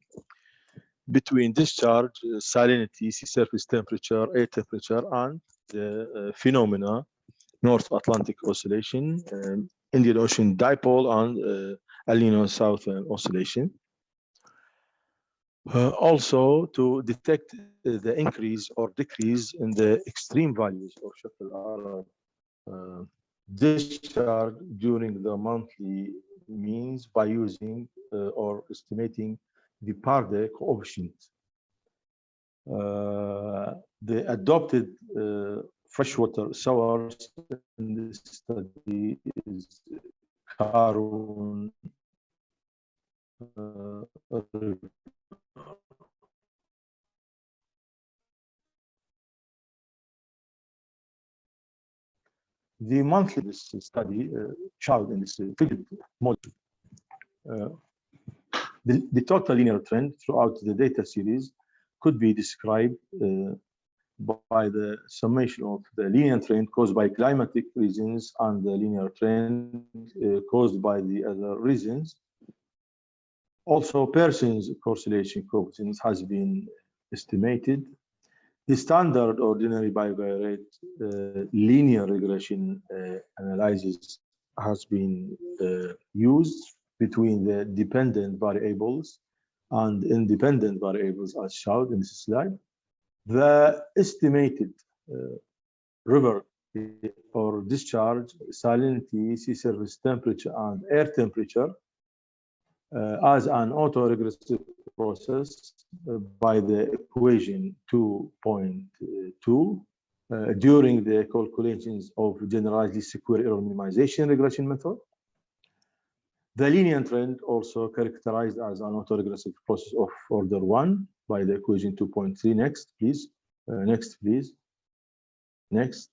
between discharge, salinity, sea surface temperature, air temperature, and the phenomena North Atlantic Oscillation, Indian Ocean Dipole, and El Nino Southern Oscillation. Also to detect the increase or decrease in the extreme values of Shatt al-Arab discharge during the monthly means by using or estimating the Parde coefficient. The adopted freshwater source in this study is Karun the monthly study showed in this figure model the total linear trend throughout the data series could be described by the summation of the linear trend caused by climatic reasons and the linear trend caused by the other reasons. Also, Pearson's correlation coefficient has been estimated. The standard ordinary bivariate linear regression analysis has been used between the dependent variables and independent variables as shown in this slide. The estimated river or discharge salinity, sea surface temperature, and air temperature as an autoregressive process by the equation 2.2 during the calculations of generalized square error minimization regression method. The linear trend also characterized as an autoregressive process of order 1 by the equation 2.3. Next, please. Next, please. Next.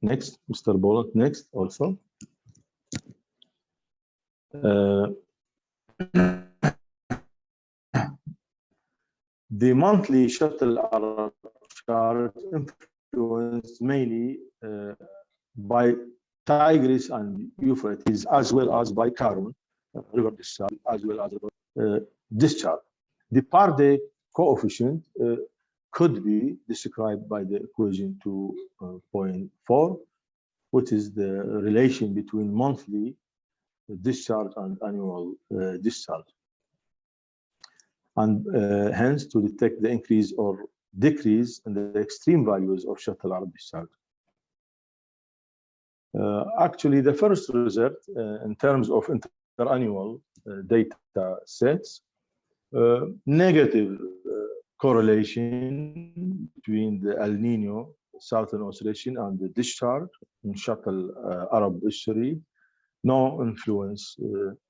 Next, Mr. Boland. Next, also. The monthly shuttle Arab charge influenced mainly by Tigris and Euphrates, as well as by Karun river discharge, as well as discharge. The per-day coefficient could be described by the equation 2.4, which is the relation between monthly discharge and annual discharge. And hence to detect the increase or decrease in the extreme values of shuttle Arab discharge. Actually, the first result in terms of interannual data sets, negative correlation between the El Nino Southern Oscillation and the discharge in shuttle Arab estuary, no influence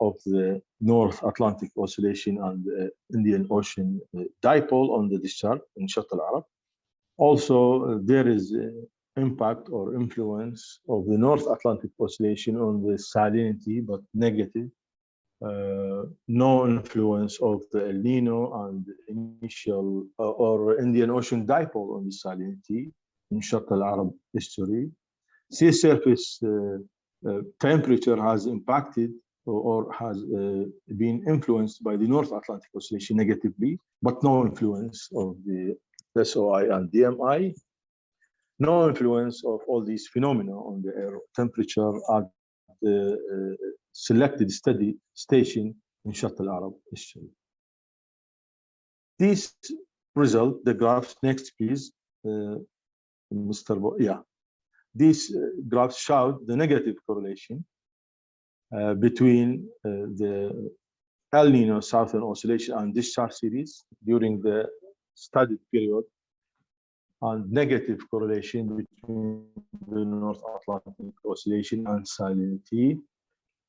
of the North Atlantic Oscillation and the Indian Ocean dipole on the discharge in shuttle Arab. Also, there is impact or influence of the North Atlantic Oscillation on the salinity, but negative. No influence of the El Nino and the initial or Indian Ocean dipole on the salinity in shuttle Arab estuary. Sea surface temperature has impacted or has been influenced by the North Atlantic Oscillation negatively, but no influence of the SOI and DMI. No influence of all these phenomena on the air temperature at the selected study station in shuttle Arab estuary. These result, the graphs next, please, Mr. These graphs showed the negative correlation between the El Nino Southern Oscillation and discharge series during the studied period, and negative correlation between the North Atlantic Oscillation and salinity.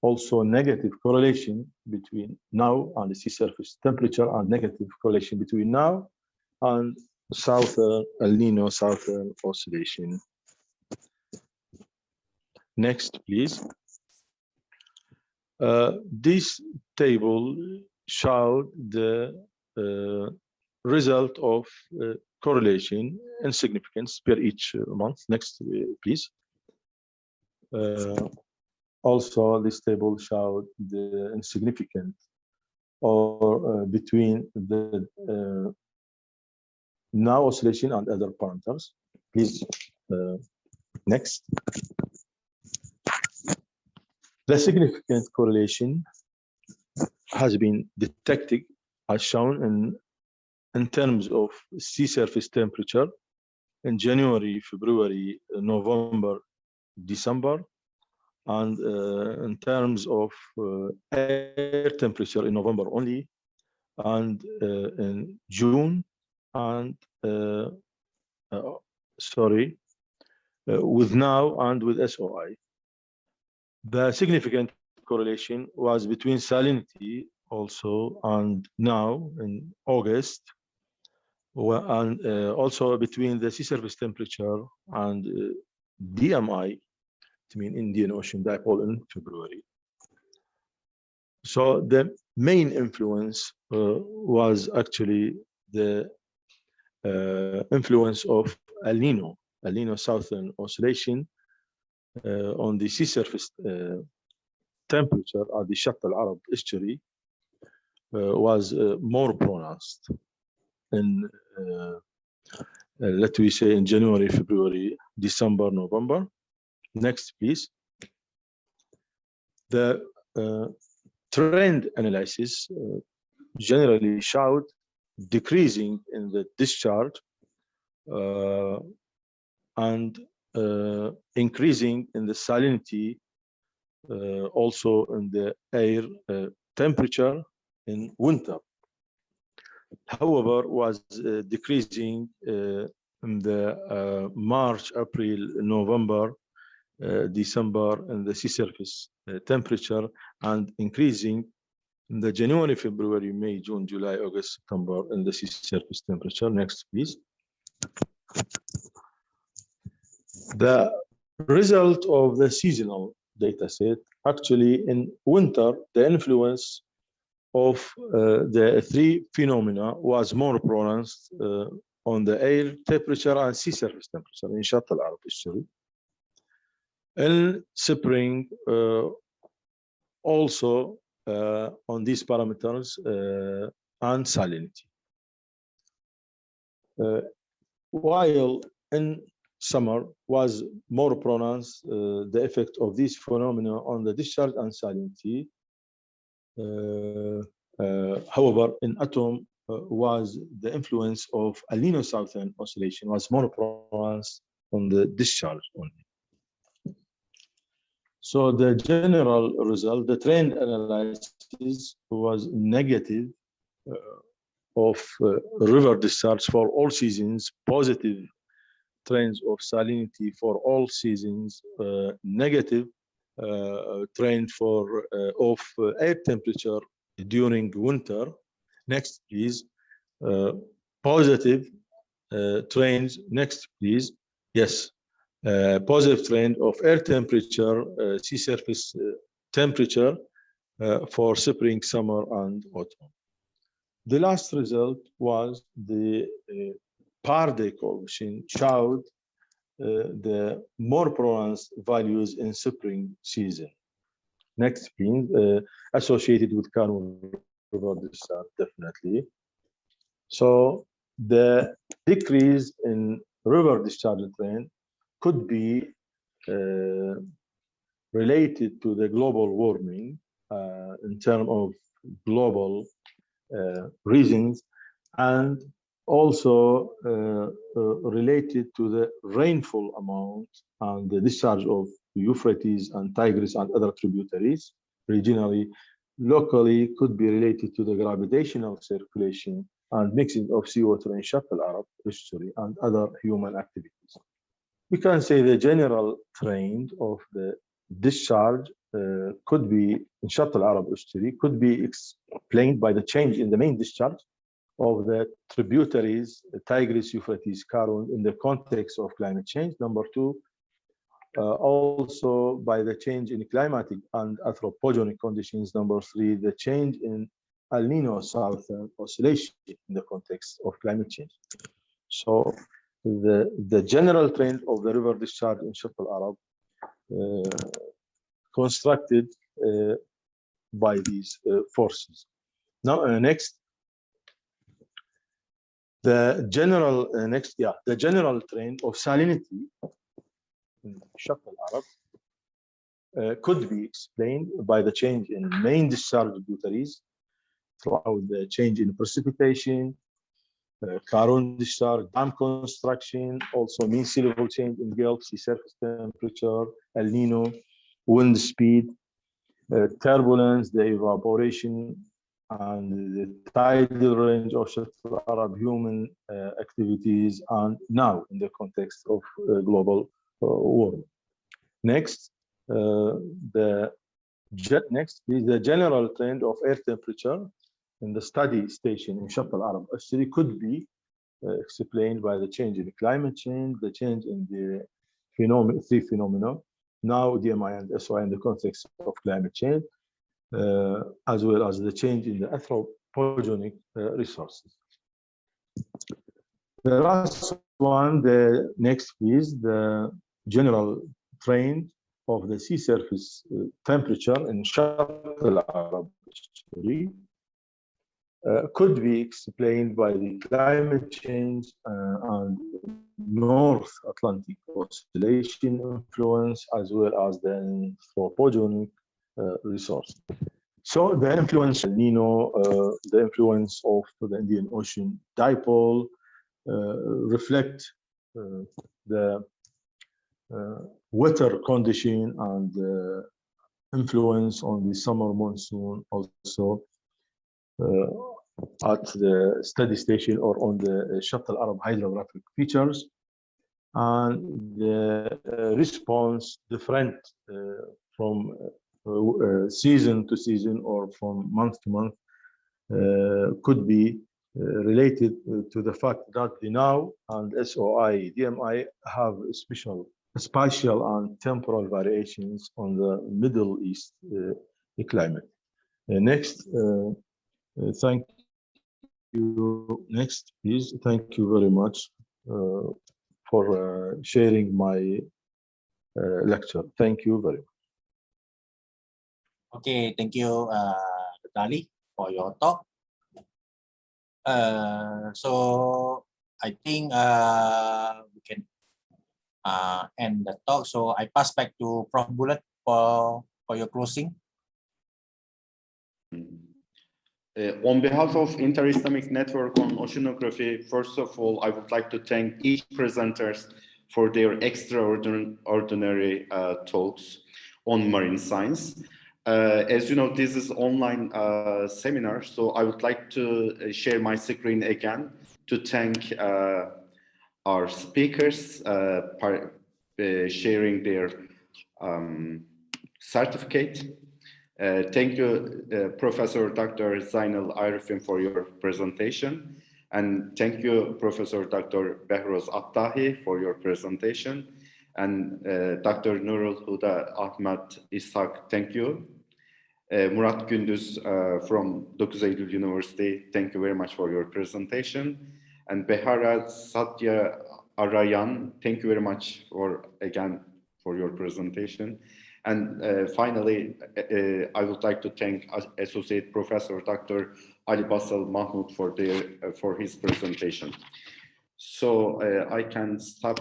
Also negative correlation between now and the sea surface temperature, and negative correlation between now and Southern El Nino Southern Oscillation. Next, please. This table showed the result of correlation and significance per each month. Next, please. Also, this table showed the insignificant or between the now oscillation and other parameters. Please, next. The significant correlation has been detected as shown in terms of sea surface temperature in January, February, November, December, and in terms of air temperature in November only, and in June, and with now and with SOI. The significant correlation was between salinity also and now in August, and also between the sea surface temperature and DMI, between Indian Ocean dipole in February. So the main influence was actually the influence of El Nino Southern Oscillation on the sea surface temperature at the shuttle Arab estuary was more pronounced in, let we say, in January, February, December, November. Next, please. The trend analysis generally showed decreasing in the discharge and increasing in the salinity, also in the air temperature in winter. However, was decreasing in the March, April, November, December, and the sea surface temperature, and increasing in the January, February, May, June, July, August, September, and the sea surface temperature. Next, please. The result of the seasonal data set, actually in winter, the influence of the three phenomena was more pronounced on the air temperature and sea surface temperature in Shatt al-Arab estuary. In spring, also on these parameters and salinity. While in summer was more pronounced the effect of these phenomena on the discharge and salinity. However, in autumn was the influence of El Nino Southern Oscillation was more pronounced on the discharge only. So the general result, the trend analysis was negative of river discharge for all seasons, positive trends of salinity for all seasons, negative trend for of air temperature during winter. Next, please. Positive trends. Next, please. Yes. Positive trend of air temperature, sea surface temperature for spring, summer, and autumn. The last result was the Parde coefficient showed the more pronounced values in spring season. Next, please. Associated with Kanu River discharge, definitely. So the decrease in river discharge trend could be related to the global warming in terms of global reasons, and also related to the rainfall amount and the discharge of Euphrates and Tigris and other tributaries regionally. Locally could be related to the gravitational circulation and mixing of seawater in Shatt al-Arab estuary and other human activities. We can say the general trend of the discharge could be in Shatt al-Arab estuary could be explained by the change in the main discharge of the tributaries, Tigris, Euphrates, Karun, in the context of climate change. Number two, also by the change in climatic and anthropogenic conditions. Number three, the change in El Nino Southern Oscillation in the context of climate change. So the general trend of the river discharge in Shatt al-Arab constructed by these forces. Now, next. The general the general trend of salinity in Shatt al-Arab could be explained by the change in main discharge tributaries throughout the change in precipitation, Karun discharge, dam construction, also mean sea level change in Gulf, sea surface temperature, El Nino, wind speed, turbulence, the evaporation, and the tidal range of Shatt al-Arab human activities, and now in the context of global warming. Next, next is the general trend of air temperature in the study station in Shatt al-Arab estuary could be explained by the change in climate change, the change in the three phenomena, now DMI and SOI in the context of climate change, as well as the change in the anthropogenic resources. The last one, the next is the general trend of the sea surface temperature in Shatt al-Arab estuary could be explained by the climate change and North Atlantic Oscillation influence, as well as the anthropogenic resource. So the influence of El Nino, the influence of the Indian Ocean dipole reflect the weather condition and influence on the summer monsoon also at the study station or on the Shuttle Arab hydrographic features, and the response different from season to season or from month to month could be related to the fact that the NOW and SOI DMI have spatial and temporal variations on the Middle East climate. Next, thank you. Next, please. Thank you very much for sharing my lecture. Thank you very much. Okay, thank you, Dr. Ali, for your talk. So I think we can end the talk. So I pass back to Prof Bülent for your closing. On behalf of Inter-Islamic Network on Oceanography, first of all, I would like to thank each presenters for their extraordinary talks on marine science. As you know, this is online seminar, so I would like to share my screen again to thank our speakers sharing their certificate. Thank you, Professor Dr. Zainal Arifin, for your presentation. And thank you, Professor Dr. Behrouz Attahi, for your presentation. And Dr. Nurul Huda Ahmed Ishak, thank you. Murat Gündüz from Dokuz Eylül University, thank you very much for your presentation. And Behara Satya Arayan, thank you very much for your presentation. And finally, I would like to thank Associate Professor Dr. Ali Basal Mahmoud for his presentation. So I can stop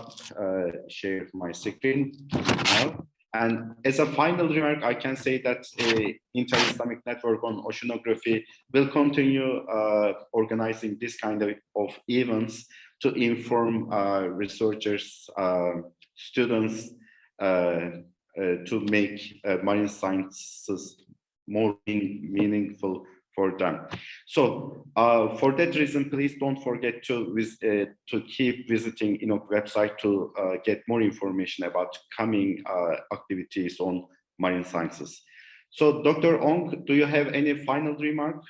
share my screen now. And as a final remark, I can say that Inter-Islamic Network on Oceanography will continue organizing this kind of events to inform researchers, students, to make marine sciences more meaningful for them. So for that reason, please don't forget to keep visiting INOC website to get more information about coming activities on marine sciences. So Dr. Ong, do you have any final remark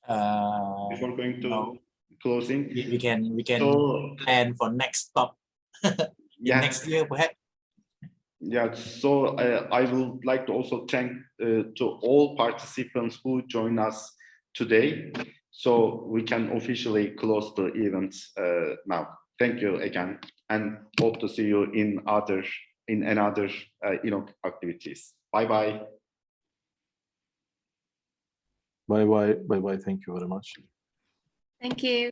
before going to closing? We can plan for next stop next year perhaps. Yeah, so I would like to also thank to all participants who joined us today. So we can officially close the event now. Thank you again, and hope to see you in another INOC activities. Bye bye. Bye bye. Bye bye. Thank you very much. Thank you.